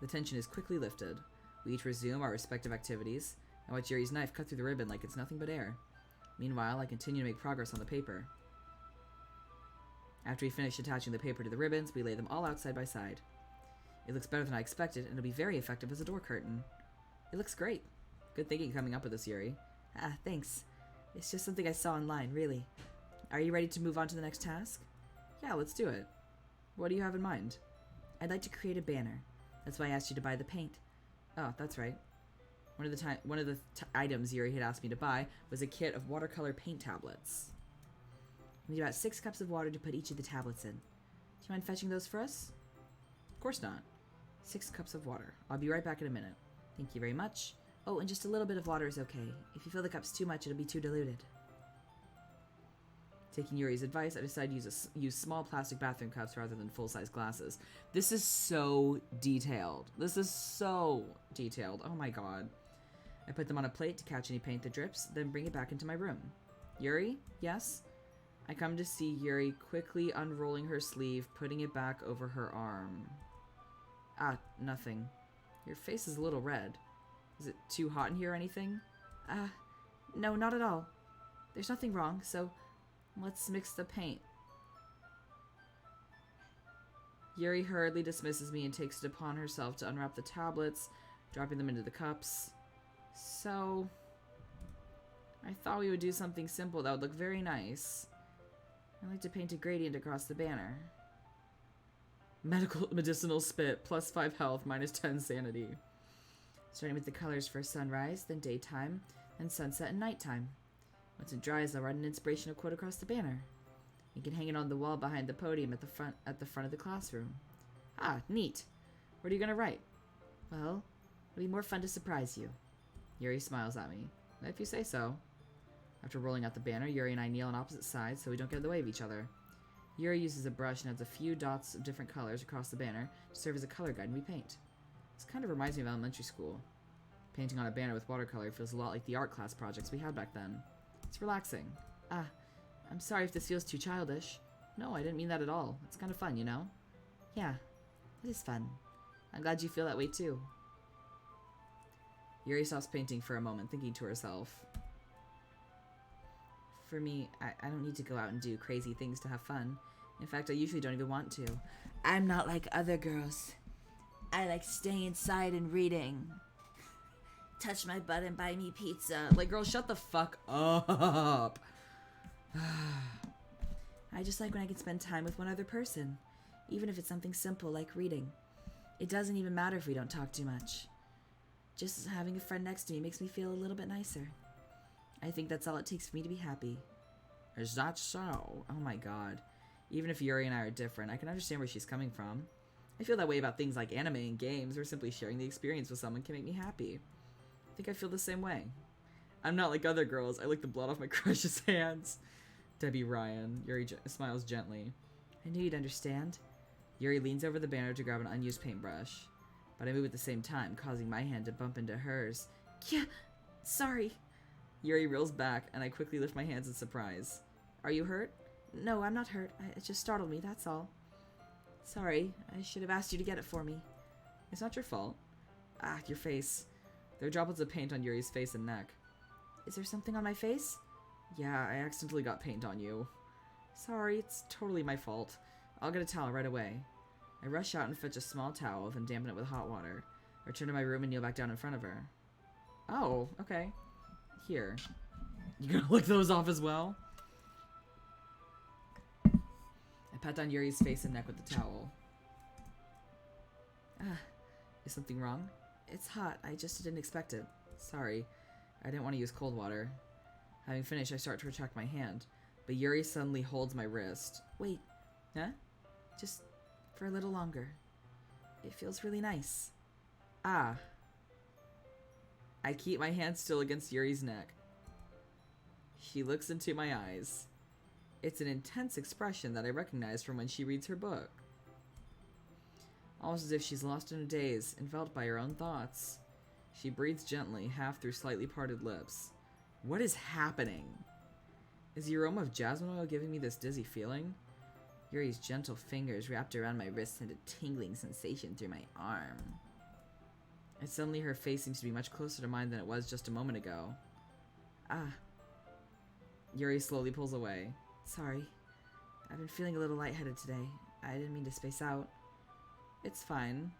The tension is quickly lifted. We each resume our respective activities, and watch Yuri's knife cut through the ribbon like it's nothing but air. Meanwhile, I continue to make progress on the paper. After we finish attaching the paper to the ribbons, we lay them all out side by side. It looks better than I expected, and it'll be very effective as a door curtain. It looks great. Good thinking coming up with this, Yuri. Ah, thanks. It's just something I saw online, really. Are you ready to move on to the next task? Yeah, let's do it. What do you have in mind? I'd like to create a banner. That's why I asked you to buy the paint. Oh, that's right. One of the items Yuri had asked me to buy was a kit of watercolor paint tablets. We need about 6 cups of water to put each of the tablets in. Do you mind fetching those for us? Of course not. 6 cups of water. I'll be right back in a minute. Thank you very much. Oh, and just a little bit of water is okay. If you fill the cups too much, it'll be too diluted. Taking Yuri's advice, I decided to use small plastic bathroom cups rather than full-size glasses. This is so detailed. This is so detailed. Oh my god. I put them on a plate to catch any paint that drips, then bring it back into my room. Yuri? Yes? I come to see Yuri quickly unrolling her sleeve, putting it back over her arm. Ah, nothing. Your face is a little red. Is it too hot in here or anything? No, not at all. There's nothing wrong, so let's mix the paint. Yuri hurriedly dismisses me and takes it upon herself to unwrap the tablets, dropping them into the cups. So, I thought we would do something simple that would look very nice. I'd like to paint a gradient across the banner. Medicinal spit, plus 5 health, minus 10 sanity. Starting with the colors for sunrise, then daytime, then sunset and nighttime. Once it dries, I'll write an inspirational quote across the banner. You can hang it on the wall behind the podium at the front of the classroom. Ah, neat. What are you gonna write? Well, it'll be more fun to surprise you. Yuri smiles at me. If you say so. After rolling out the banner, Yuri and I kneel on opposite sides so we don't get in the way of each other. Yuri uses a brush and adds a few dots of different colors across the banner to serve as a color guide when we paint. This kind of reminds me of elementary school. Painting on a banner with watercolor feels a lot like the art class projects we had back then. It's relaxing. Ah, I'm sorry if this feels too childish. No, I didn't mean that at all. It's kind of fun, you know? Yeah, it is fun. I'm glad you feel that way too. Yuri stops painting for a moment, thinking to herself. For me, I don't need to go out and do crazy things to have fun. In fact, I usually don't even want to. I'm not like other girls. I like staying inside and reading. Touch my butt and buy me pizza. Like, girl, shut the fuck up. I just like when I can spend time with one other person, even if it's something simple like reading. It doesn't even matter if we don't talk too much. Just having a friend next to me makes me feel a little bit nicer. I think that's all it takes for me to be happy. Is that so? Oh my god. Even if Yuri and I are different, I can understand where she's coming from. I feel that way about things like anime and games, where simply sharing the experience with someone can make me happy. I think I feel the same way. I'm not like other girls. I lick the blood off my crush's hands. Debbie Ryan. Yuri smiles gently. I knew you'd understand. Yuri leans over the banner to grab an unused paintbrush, but I move at the same time, causing my hand to bump into hers. Yeah, sorry. Yuri reels back, and I quickly lift my hands in surprise. Are you hurt? No, I'm not hurt. It just startled me, that's all. Sorry, I should have asked you to get it for me. It's not your fault. Ah, your face. There are droplets of paint on Yuri's face and neck. Is there something on my face? Yeah, I accidentally got paint on you. Sorry, it's totally my fault. I'll get a towel right away. I rush out and fetch a small towel, then dampen it with hot water. I return to my room and kneel back down in front of her. Oh, okay. Here. You gonna lick those off as well? I pat down Yuri's face and neck with the towel. Ah, is something wrong? It's hot. I just didn't expect it. Sorry. I didn't want to use cold water. Having finished, I start to retract my hand, but Yuri suddenly holds my wrist. Wait. Huh? Just for a little longer. It feels really nice. Ah. I keep my hand still against Yuri's neck. She looks into my eyes. It's an intense expression that I recognize from when she reads her book. Almost as if she's lost in a daze, enveloped by her own thoughts. She breathes gently, half through slightly parted lips. What is happening? Is the aroma of jasmine oil giving me this dizzy feeling? Yuri's gentle fingers wrapped around my wrist sent a tingling sensation through my arm. And suddenly her face seems to be much closer to mine than it was just a moment ago. Ah. Yuri slowly pulls away. Sorry. I've been feeling a little lightheaded today. I didn't mean to space out. It's fine.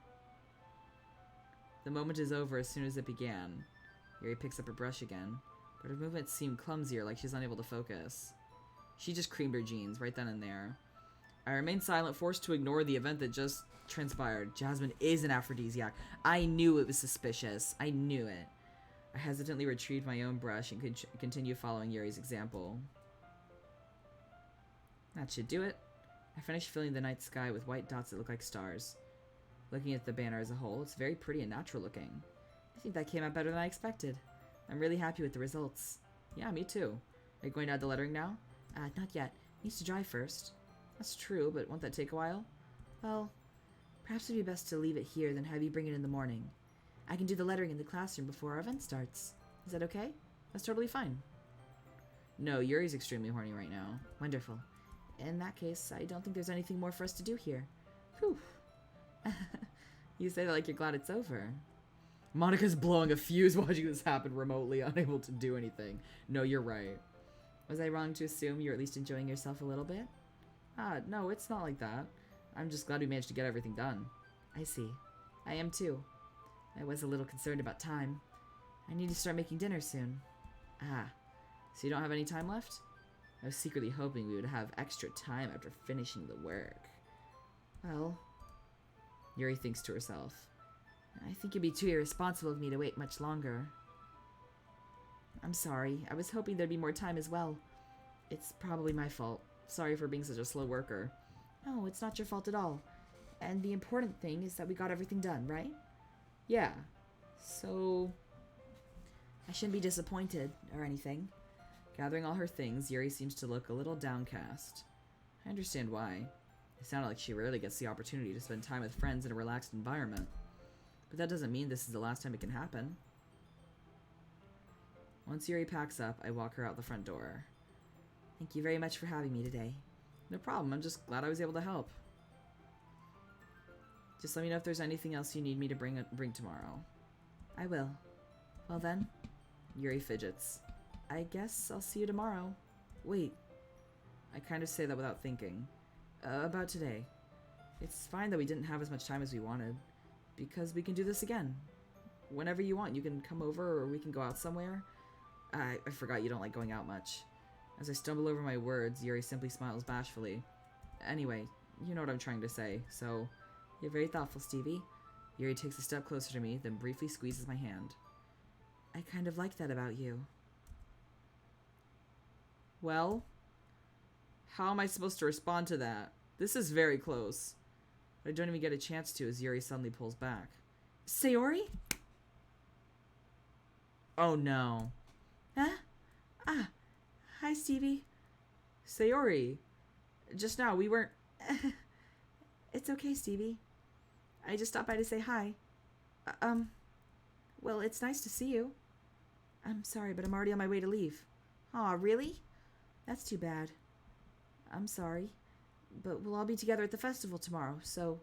The moment is over as soon as it began. Yuri picks up her brush again, but her movements seem clumsier, like she's unable to focus. She just creamed her jeans right then and there. I remain silent, forced to ignore the event that just transpired. Jasmine is an aphrodisiac. I knew it was suspicious. I knew it. I hesitantly retrieved my own brush and continue following Yuri's example. That should do it. I finished filling the night sky with white dots that look like stars. Looking at the banner as a whole, it's very pretty and natural looking. I think that came out better than I expected. I'm really happy with the results. Yeah, me too. Are you going to add the lettering now? Not yet. Needs to dry first. That's true, but won't that take a while? Well, perhaps it'd be best to leave it here than have you bring it in the morning. I can do the lettering in the classroom before our event starts. Is that okay? That's totally fine. No, Yuri's extremely horny right now. Wonderful. In that case, I don't think there's anything more for us to do here. Whew. You say that like you're glad it's over. Monica's blowing a fuse watching this happen remotely, unable to do anything. No, you're right. Was I wrong to assume you're at least enjoying yourself a little bit? No, it's not like that. I'm just glad we managed to get everything done. I see. I am too. I was a little concerned about time. I need to start making dinner soon. So you don't have any time left? I was secretly hoping we would have extra time after finishing the work. Well, Yuri thinks to herself. I think it'd be too irresponsible of me to wait much longer. I'm sorry. I was hoping there'd be more time as well. It's probably my fault. Sorry for being such a slow worker. No, it's not your fault at all. And the important thing is that we got everything done, right? Yeah. So I shouldn't be disappointed or anything. Gathering all her things, Yuri seems to look a little downcast. I understand why. It sounded like she rarely gets the opportunity to spend time with friends in a relaxed environment. But that doesn't mean this is the last time it can happen. Once Yuri packs up, I walk her out the front door. Thank you very much for having me today. No problem, I'm just glad I was able to help. Just let me know if there's anything else you need me to bring tomorrow. I will. Well then, Yuri fidgets. I guess I'll see you tomorrow. Wait. I kind of say that without thinking. About today. It's fine that we didn't have as much time as we wanted, because we can do this again. Whenever you want, you can come over or we can go out somewhere. I forgot you don't like going out much. As I stumble over my words, Yuri simply smiles bashfully. Anyway, you know what I'm trying to say, so you're very thoughtful, Stevie. Yuri takes a step closer to me, then briefly squeezes my hand. I kind of like that about you. Well, how am I supposed to respond to that? This is very close. But I don't even get a chance to as Yuri suddenly pulls back. Sayori? Oh no. Huh? Hi Stevie. Sayori. Just now, we weren't... It's okay, Stevie. I just stopped by to say hi. Well, it's nice to see you. I'm sorry, but I'm already on my way to leave. Aw, really? That's too bad. I'm sorry. But we'll all be together at the festival tomorrow, so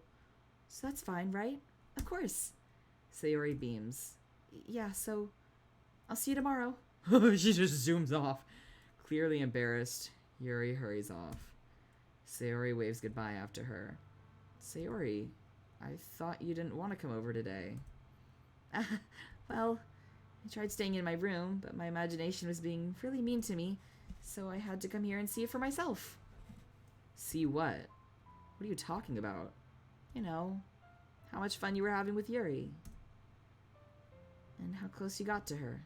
that's fine, right? Of course. Sayori beams. Yeah, so I'll see you tomorrow. She just zooms off. Clearly embarrassed, Yuri hurries off. Sayori waves goodbye after her. Sayori, I thought you didn't want to come over today. Well, I tried staying in my room, but my imagination was being really mean to me, so I had to come here and see it for myself. See what? What are you talking about? You know, how much fun you were having with Yuri. And how close you got to her.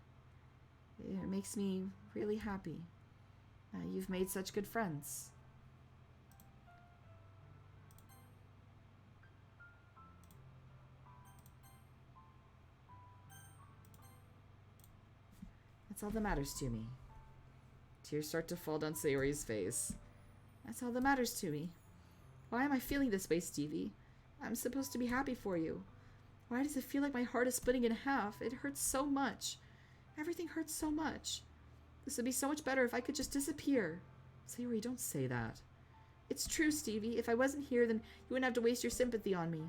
It makes me really happy. You've made such good friends. That's all that matters to me. Tears start to fall down Sayori's face. That's all that matters to me. Why am I feeling this way, Stevie? I'm supposed to be happy for you. Why does it feel like my heart is splitting in half? It hurts so much. Everything hurts so much. This would be so much better if I could just disappear. Sayori, don't say that. It's true, Stevie. If I wasn't here, then you wouldn't have to waste your sympathy on me.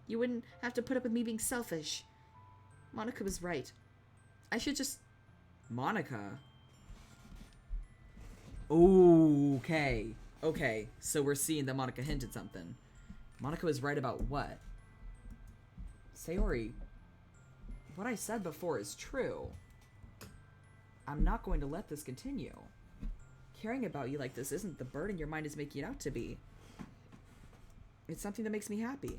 You wouldn't have to put up with me being selfish. Monica was right. I should just... Monica? Okay. Okay, so we're seeing that Monica hinted something. Monica was right about what? Sayori, what I said before is true. I'm not going to let this continue. Caring about you like this isn't the burden your mind is making it out to be. It's something that makes me happy.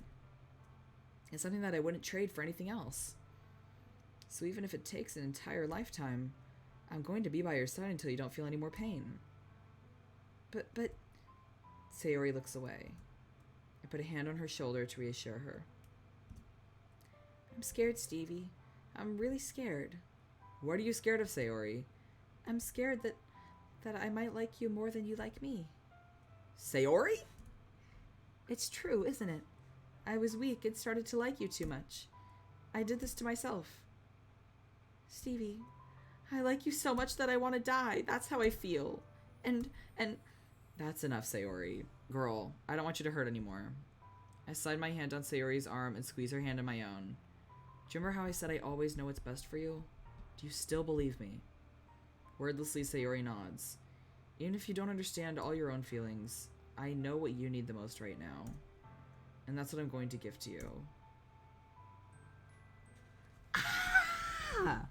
It's something that I wouldn't trade for anything else. So even if it takes an entire lifetime, I'm going to be by your side until you don't feel any more pain. But... Sayori looks away. I put a hand on her shoulder to reassure her. I'm scared, Stevie. I'm really scared. What are you scared of, Sayori? I'm scared that I might like you more than you like me. Sayori? It's true, isn't it? I was weak and started to like you too much. I did this to myself. Stevie, I like you so much that I want to die. That's how I feel. And... That's enough, Sayori. Girl, I don't want you to hurt anymore. I slide my hand on Sayori's arm and squeeze her hand in my own. Do you remember how I said I always know what's best for you? Do you still believe me? Wordlessly, Sayori nods. Even if you don't understand all your own feelings, I know what you need the most right now. And that's what I'm going to give to you. Ah!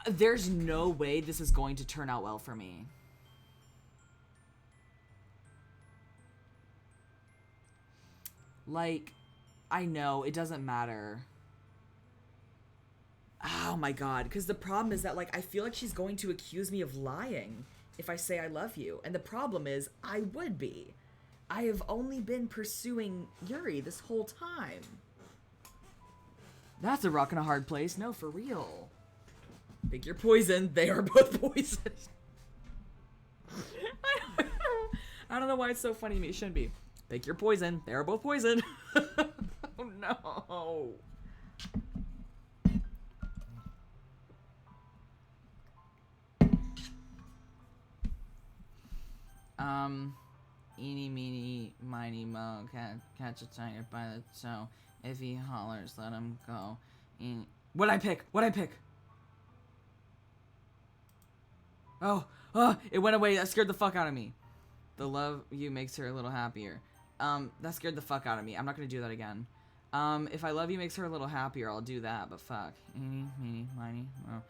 There's no way this is going to turn out well for me. Like, I know, it doesn't matter. Oh my god, because the problem is that, like, I feel like she's going to accuse me of lying if I say I love you. And the problem is, I would be. I have only been pursuing Yuri this whole time. That's a rock and a hard place. No, for real. Pick your poison. They are both poison. I don't know why it's so funny to me. It shouldn't be. Pick your poison. They are both poison. Oh no. Eeny, meeny, miny, mo, catch a tiger by the toe. If he hollers, let him go. What'd I pick? What'd I pick? Oh, it went away. That scared the fuck out of me. The love you makes her a little happier. That scared the fuck out of me. I'm not gonna do that again. If I love you makes her a little happier, I'll do that, but fuck. Eeny, meeny, miny, mo,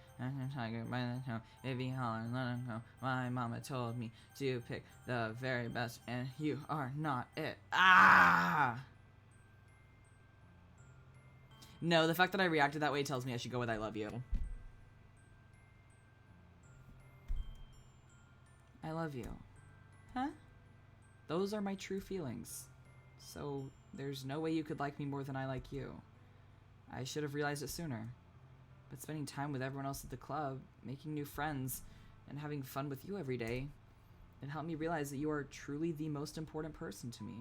tiger by the toe. If he holler, let him go. My mama told me to pick the very best, and you are not it. Ah! No, the fact that I reacted that way tells me I should go with I love you. I love you. Huh? Those are my true feelings. So, there's no way you could like me more than I like you. I should have realized it sooner. But spending time with everyone else at the club, making new friends, and having fun with you every day, it helped me realize that you are truly the most important person to me.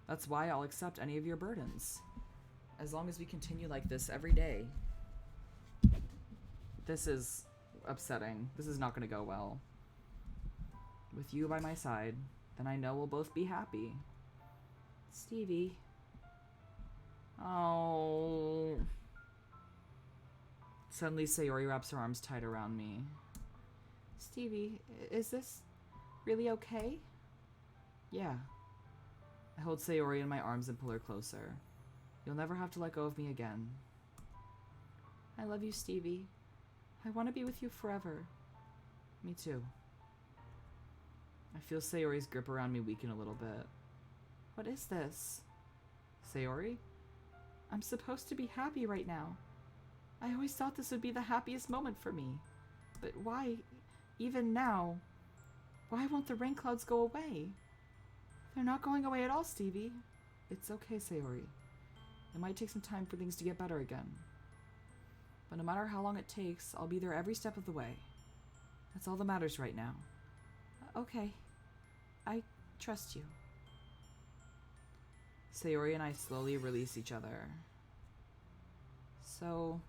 That's why I'll accept any of your burdens. As long as we continue like this every day. This is upsetting. This is not going to go well. With you by my side, then I know we'll both be happy. Stevie. Oh. Suddenly, Sayori wraps her arms tight around me. Stevie, is this really okay? Yeah. I hold Sayori in my arms and pull her closer. You'll never have to let go of me again. I love you, Stevie. I want to be with you forever. Me too. I feel Sayori's grip around me weaken a little bit. What is this? Sayori? I'm supposed to be happy right now. I always thought this would be the happiest moment for me. But why, even now, why won't the rain clouds go away? They're not going away at all, Stevie. It's okay, Sayori. It might take some time for things to get better again. But no matter how long it takes, I'll be there every step of the way. That's all that matters right now. Okay. I trust you. Sayori and I slowly release each other. So,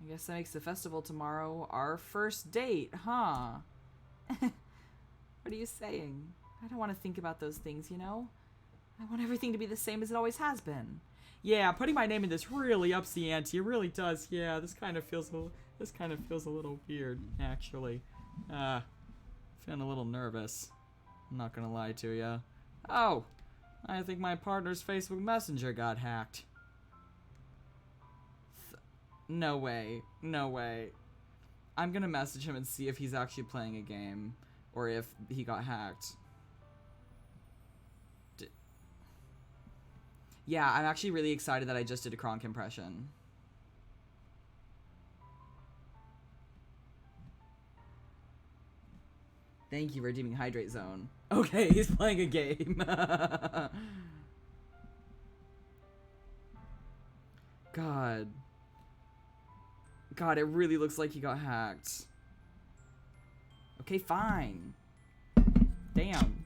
I guess that makes the festival tomorrow our first date, huh? What What are you saying? I don't want to think about those things, you know? I want everything to be the same as it always has been. Yeah, putting my name in this really ups the ante. It really does. Yeah, this kind of feels a little weird, actually. Feeling a little nervous. I'm not gonna lie to you. Oh, I think my partner's Facebook Messenger got hacked. No way. No way. I'm gonna message him and see if he's actually playing a game or if he got hacked. Yeah, I'm actually really excited that I just did a Kronk impression. Thank you, Redeeming Hydrate Zone. Okay, he's playing a game. God. God, it really looks like he got hacked. Okay, fine. Damn.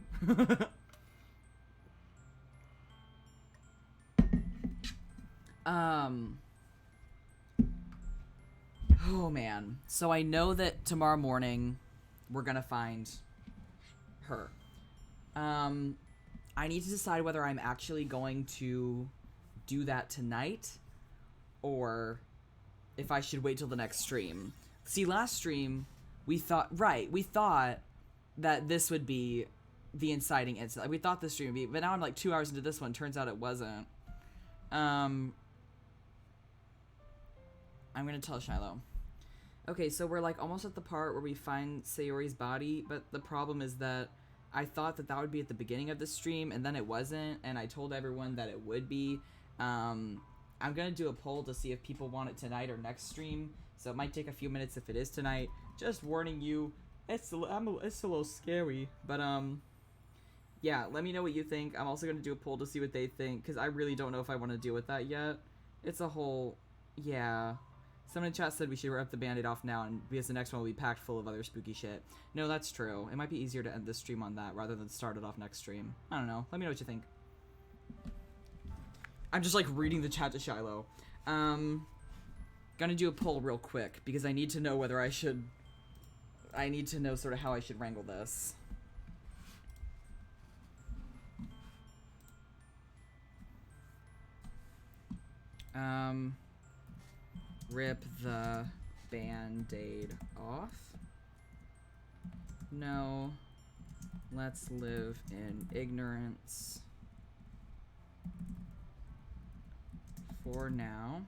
Oh man. So I know that tomorrow morning we're gonna find her. I need to decide whether I'm actually going to do that tonight or if I should wait till the next stream. See, last stream we thought that this would be the inciting incident. Like, we thought this stream would be, but now I'm like 2 hours into this one. Turns out it wasn't. I'm gonna tell Shiloh. Okay, so we're like almost at the part where we find Sayori's body, but the problem is that I thought that would be at the beginning of the stream, and then it wasn't, and I told everyone that it would be. I'm gonna do a poll to see if people want it tonight or next stream, so it might take a few minutes if it is tonight. Just warning you, it's a little scary, but yeah, let me know what you think. I'm also gonna do a poll to see what they think, because I really don't know if I want to deal with that yet. It's a whole, yeah. Someone in chat said we should rip the band-aid off now, and because the next one will be packed full of other spooky shit. No, that's true. It might be easier to end this stream on that rather than start it off next stream. I don't know. Let me know what you think. I'm just like reading the chat to Shiloh. Gonna do a poll real quick because I need to know whether I need to know sort of how I should wrangle this. Rip the band-aid off. No. Let's live in ignorance. For now.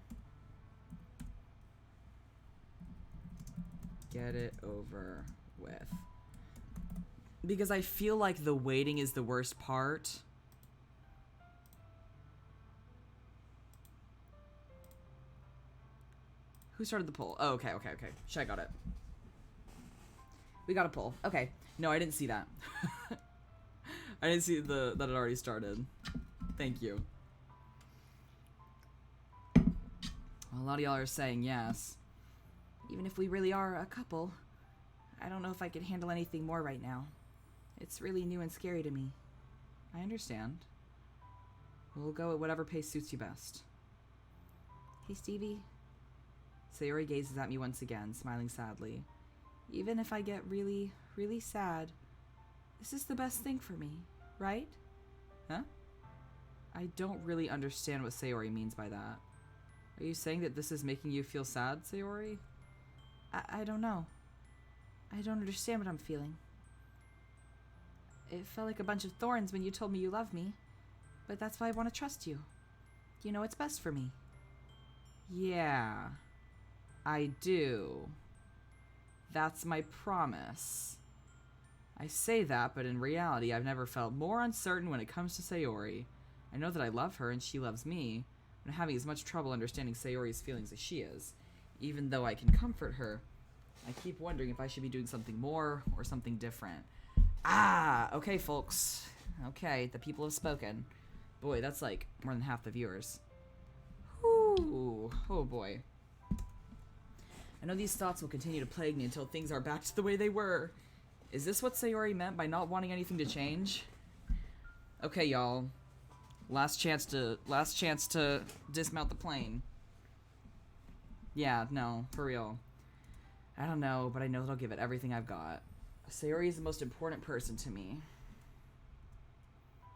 Get it over with. Because I feel like the waiting is the worst part. Who started the poll? Oh, okay. Shy got it. We got a poll. Okay. No, I didn't see that. I didn't see that it already started. Thank you. Well, a lot of y'all are saying yes. Even if we really are a couple, I don't know if I could handle anything more right now. It's really new and scary to me. I understand. We'll go at whatever pace suits you best. Hey, Stevie. Sayori gazes at me once again, smiling sadly. Even if I get really, really sad, this is the best thing for me, right? Huh? I don't really understand what Sayori means by that. Are you saying that this is making you feel sad, Sayori? I don't know. I don't understand what I'm feeling. It felt like a bunch of thorns when you told me you love me, but that's why I want to trust you. You know what's best for me. Yeah. I do. That's my promise. I say that, but in reality, I've never felt more uncertain when it comes to Sayori. I know that I love her and she loves me, but I'm having as much trouble understanding Sayori's feelings as she is. Even though I can comfort her, I keep wondering if I should be doing something more or something different. Ah, okay, folks. Okay, the people have spoken. Boy, that's like more than half the viewers. Whew. Oh boy. I know these thoughts will continue to plague me until things are back to the way they were. Is this what Sayori meant by not wanting anything to change? Okay, y'all. Last chance to dismount the plane. Yeah, no, for real. I don't know, but I know that I'll give it everything I've got. Sayori is the most important person to me.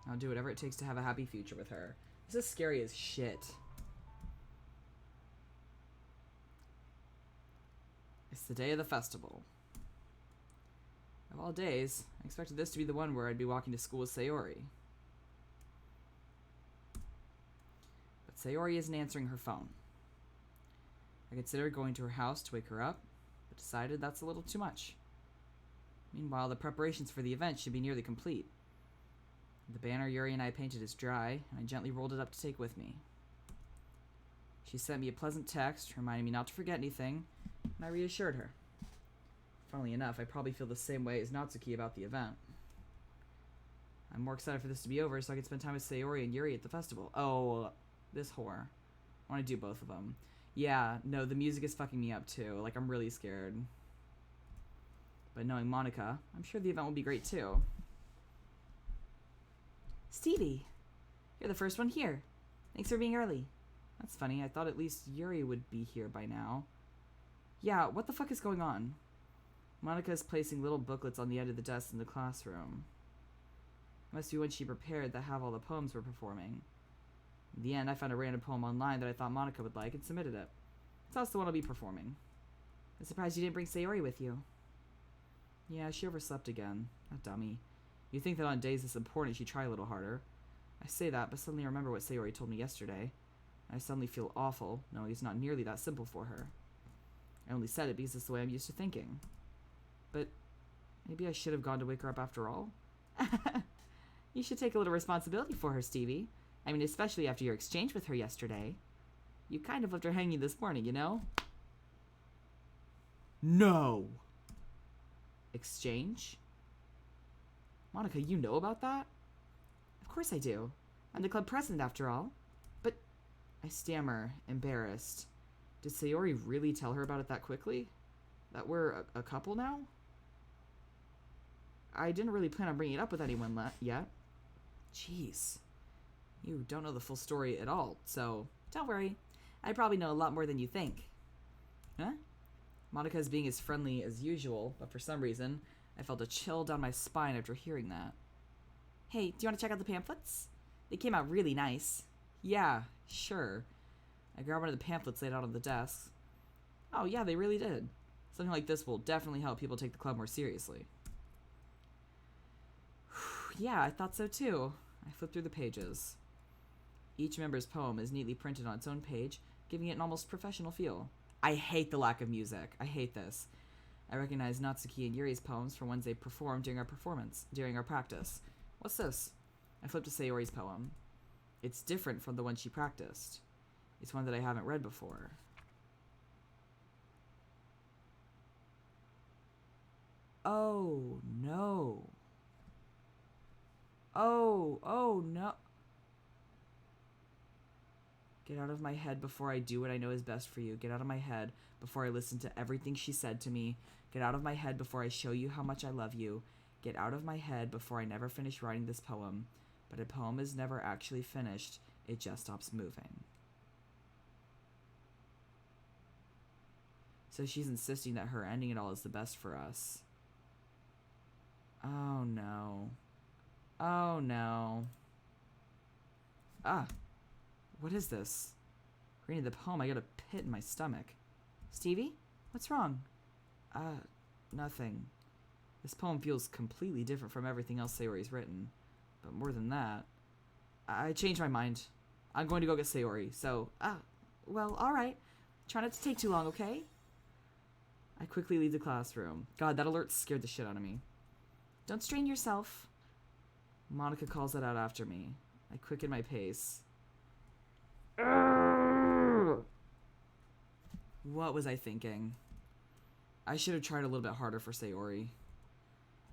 I'll do whatever it takes to have a happy future with her. This is scary as shit. It's the day of the festival. Of all days, I expected this to be the one where I'd be walking to school with Sayori. But Sayori isn't answering her phone. I considered going to her house to wake her up, but decided that's a little too much. Meanwhile, the preparations for the event should be nearly complete. The banner Yuri and I painted is dry, and I gently rolled it up to take with me. She sent me a pleasant text, reminding me not to forget anything, and I reassured her. Funnily enough, I probably feel the same way as Natsuki about the event. I'm more excited for this to be over so I can spend time with Sayori and Yuri at the festival. Oh, this whore. I want to do both of them. Yeah, no, the music is fucking me up too. Like, I'm really scared. But knowing Monica, I'm sure the event will be great too. Stevie, you're the first one here. Thanks for being early. That's funny, I thought at least Yuri would be here by now. Yeah, what the fuck is going on? Monica is placing little booklets on the end of the desk in the classroom. It must be when she prepared that have all the poems we're performing. In the end, I found a random poem online that I thought Monica would like and submitted it. So that's the one I'll be performing. I'm surprised you didn't bring Sayori with you. Yeah, she overslept again. That dummy. You'd think that on days this important she'd try a little harder. I say that, but suddenly I remember what Sayori told me yesterday. I suddenly feel awful, knowing it's not nearly that simple for her. I only said it because it's the way I'm used to thinking. But maybe I should have gone to wake her up after all? You should take a little responsibility for her, Stevie. I mean, especially after your exchange with her yesterday. You kind of left her hanging this morning, you know? No! Exchange? Monica, you know about that? Of course I do. I'm the club president, after all. But I stammer, embarrassed. Did Sayori really tell her about it that quickly? That we're a couple now? I didn't really plan on bringing it up with anyone yet. Jeez. You don't know the full story at all, so don't worry. I probably know a lot more than you think. Huh? Monica is being as friendly as usual, but for some reason, I felt a chill down my spine after hearing that. Hey, do you want to check out the pamphlets? They came out really nice. Yeah, sure. I grabbed one of the pamphlets laid out on the desk. Oh yeah, they really did. Something like this will definitely help people take the club more seriously. Yeah, I thought so too. I flipped through the pages. Each member's poem is neatly printed on its own page, giving it an almost professional feel. I hate the lack of music. I hate this. I recognize Natsuki and Yuri's poems from ones they performed during our practice. What's this? I flipped to Sayori's poem. It's different from the one she practiced. It's one that I haven't read before. Oh, no. Oh, no. Get out of my head before I do what I know is best for you. Get out of my head before I listen to everything she said to me. Get out of my head before I show you how much I love you. Get out of my head before I never finish writing this poem. But a poem is never actually finished. It just stops moving. So she's insisting that her ending it all is the best for us. Oh no. Oh no. Ah. What is this? Reading the poem, I got a pit in my stomach. Stevie? What's wrong? Nothing. This poem feels completely different from everything else Sayori's written. But more than that, I changed my mind. I'm going to go get Sayori, so, well, alright. Try not to take too long, okay? I quickly leave the classroom. God, that alert scared the shit out of me. Don't strain yourself. Monica calls that out after me. I quicken my pace. What was I thinking? I should have tried a little bit harder for Sayori.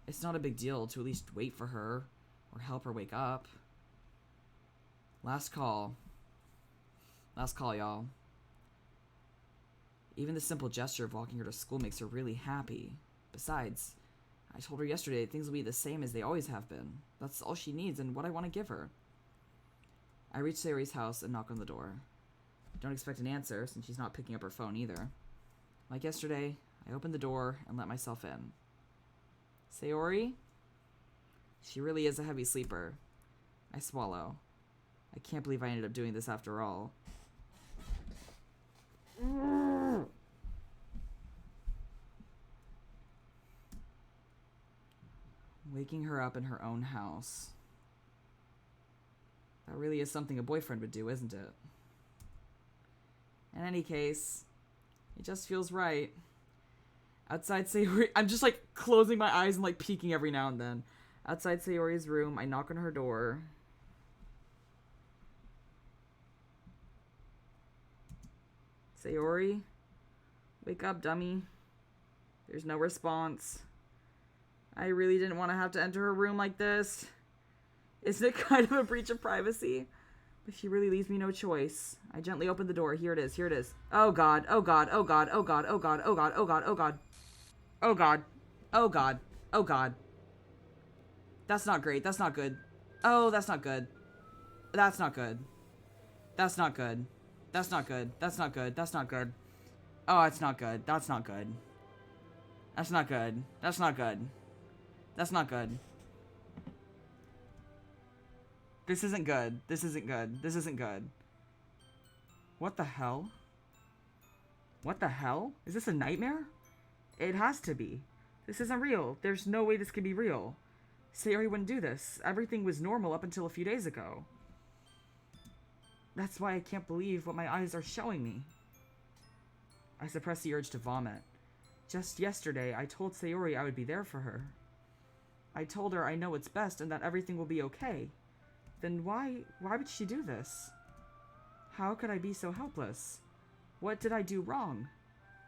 It's not a big deal to at least wait for her or help her wake up. Last call. Last call, y'all. Even the simple gesture of walking her to school makes her really happy. Besides, I told her yesterday things will be the same as they always have been. That's all she needs and what I want to give her. I reach Sayori's house and knock on the door. Don't expect an answer since she's not picking up her phone either. Like yesterday, I open the door and let myself in. Sayori? She really is a heavy sleeper. I swallow. I can't believe I ended up doing this after all. Waking her up in her own house. That really is something a boyfriend would do, isn't it? In any case, it just feels right. Outside Sayori, I'm just like closing my eyes and like peeking every now and then. Outside Sayori's room, I knock on her door. Sayori? Wake up, dummy. There's no response. I really didn't want to have to enter her room like this. Isn't it kind of a breach of privacy? But she really leaves me no choice. I gently open the door. Here it is. Here it is. Oh god. Oh god. Oh god. Oh god. Oh god. Oh god. Oh god. Oh god. Oh god. Oh god. Oh god. That's not great. That's not good. Oh, that's not good. That's not good. That's not good. That's not good. That's not good. That's not good. Oh, it's not good. That's not good. That's not good. That's not good. That's not good. This isn't good. This isn't good. This isn't good. What the hell? What the hell? Is this a nightmare? It has to be. This isn't real. There's no way this could be real. Sayori wouldn't do this. Everything was normal up until a few days ago. That's why I can't believe what my eyes are showing me. I suppress the urge to vomit. Just yesterday, I told Sayori I would be there for her. I told her I know what's best and that everything will be okay. Then why would she do this? How could I be so helpless? What did I do wrong?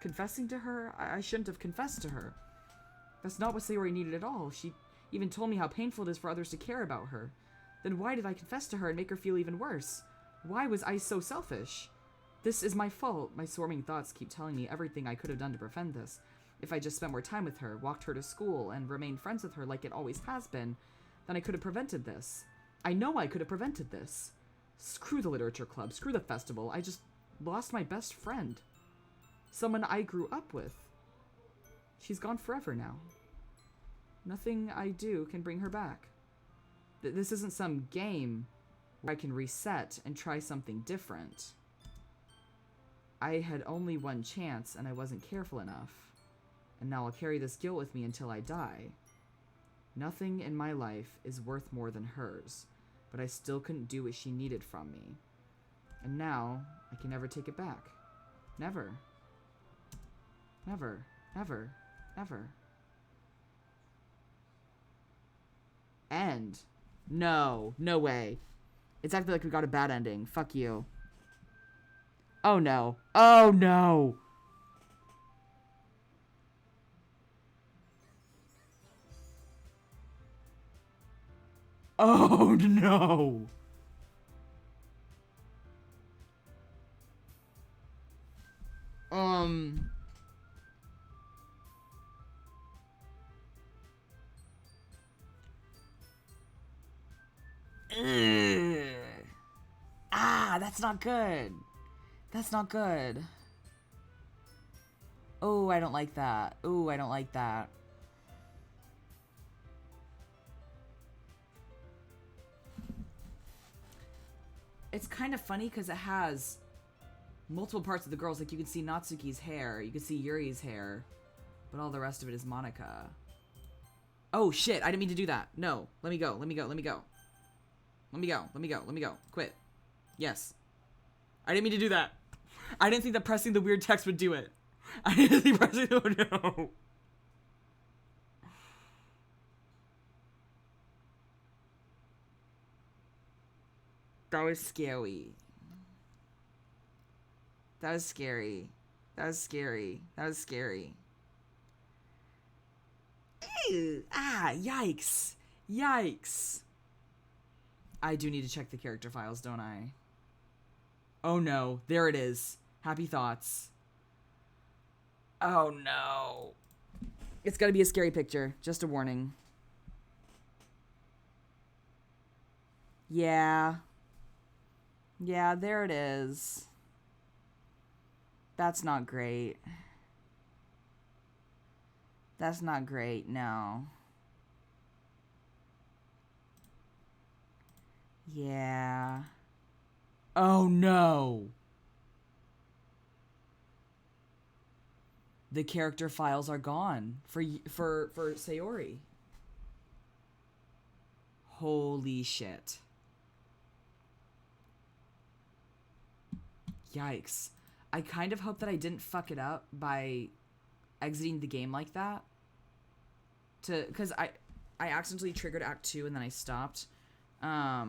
Confessing to her? I shouldn't have confessed to her. That's not what Sayori needed at all. She even told me how painful it is for others to care about her. Then why did I confess to her and make her feel even worse? Why was I so selfish? This is my fault. My swarming thoughts keep telling me everything I could have done to prevent this. If I just spent more time with her, walked her to school, and remained friends with her like it always has been, then I could have prevented this. I know I could have prevented this. Screw the literature club, screw the festival. I just lost my best friend. Someone I grew up with. She's gone forever now. Nothing I do can bring her back. This isn't some game where I can reset and try something different. I had only one chance and I wasn't careful enough. And now I'll carry this guilt with me until I die. Nothing in my life is worth more than hers, but I still couldn't do what she needed from me. And now, I can never take it back. Never. Never. Never. Never. End. No. No way. It's acting like we got a bad ending. Fuck you. Oh no. Oh no! Oh no! Ugh. Ah, that's not good. That's not good. Oh, I don't like that. Oh, I don't like that. It's kind of funny because it has multiple parts of the girls. Like, you can see Natsuki's hair, you can see Yuri's hair, but all the rest of it is Monica. Oh, shit, I didn't mean to do that. No, let me go, let me go, let me go. Let me go, let me go, let me go. Quit. Yes. I didn't mean to do that. I didn't think that pressing the weird text would do it. I didn't think pressing the... no. That was scary. That was scary. That was scary. That was scary. Ew. Ah, yikes. Yikes. I do need to check the character files, don't I? Oh no, there it is. Happy thoughts. Oh no. It's gonna be a scary picture. Just a warning. Yeah. Yeah, there it is. That's not great. That's not great, no. Yeah. Oh no. The character files are gone for Sayori. Holy shit. Yikes. I kind of hope that I didn't fuck it up by exiting the game like that. Because I accidentally triggered Act 2 and then I stopped. So I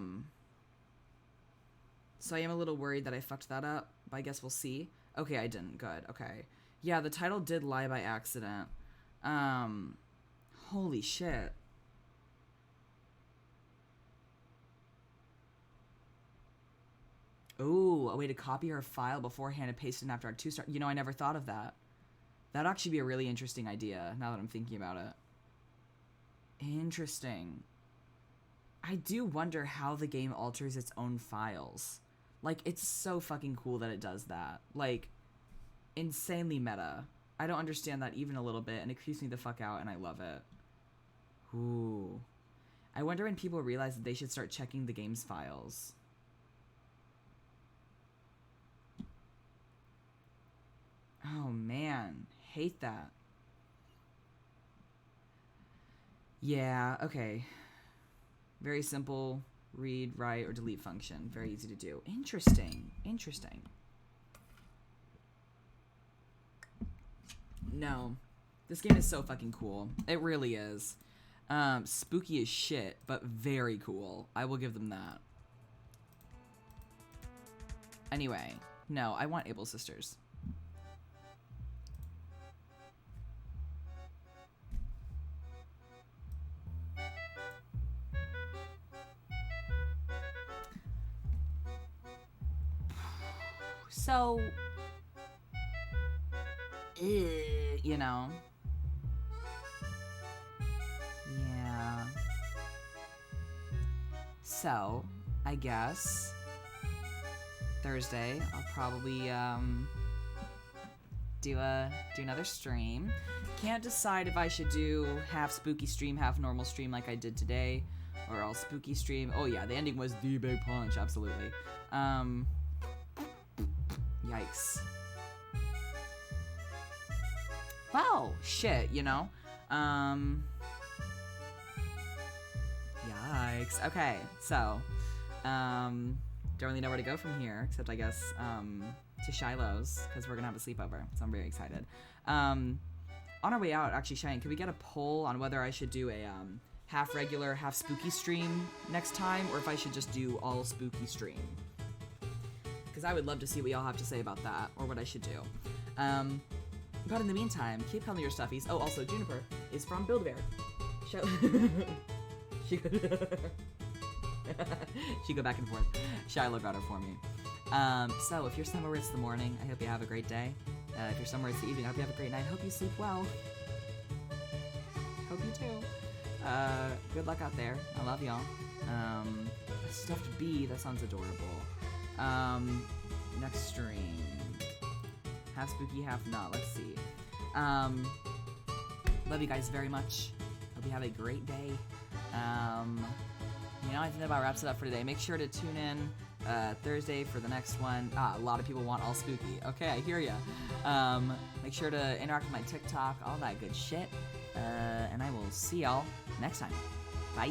am a little worried that I fucked that up, but I guess we'll see. Okay, I didn't. Good. Okay. Yeah, the title did lie by accident. Holy shit. Ooh, a way to copy her file beforehand and paste it in after Act 2 start. You know, I never thought of that. That'd actually be a really interesting idea, now that I'm thinking about it. Interesting. I do wonder how the game alters its own files. Like, it's so fucking cool that it does that. Like, insanely meta. I don't understand that even a little bit, and it creeps me the fuck out, and I love it. Ooh. I wonder when people realize that they should start checking the game's files. Oh, man. Hate that. Yeah, okay. Very simple read, write, or delete function. Very easy to do. Interesting. Interesting. No. This game is so fucking cool. It really is. Spooky as shit, but very cool. I will give them that. Anyway, no, I want Able Sisters. So, you know. Yeah. So, I guess Thursday I'll probably do another stream. Can't decide if I should do half spooky stream, half normal stream like I did today, or all spooky stream. Oh yeah, the ending was the big punch, absolutely. Yikes. Well, shit, you know? Yikes. Okay, so, don't really know where to go from here, except I guess, to Shiloh's, because we're gonna have a sleepover, so I'm very excited. On our way out, actually, Cheyenne, can we get a poll on whether I should do a, half regular, half spooky stream next time, or if I should just do all spooky stream? Because I would love to see what y'all have to say about that, or what I should do. But in the meantime, keep coming your stuffies. Oh, also, Juniper is from Build-A-Bear. She go back and forth. Shiloh got her for me. So, if you're somewhere it's the morning, I hope you have a great day. If you're somewhere it's the evening, I hope you have a great night. Hope you sleep well. Hope you too. Good luck out there. I love y'all. A stuffed bee, that sounds adorable. Next stream. Half spooky, half not. Let's see. Love you guys very much. Hope you have a great day. You know, I think that about wraps it up for today. Make sure to tune in Thursday for the next one. A lot of people want all spooky. Okay, I hear ya. Make sure to interact with my TikTok, all that good shit. And I will see y'all next time. Bye.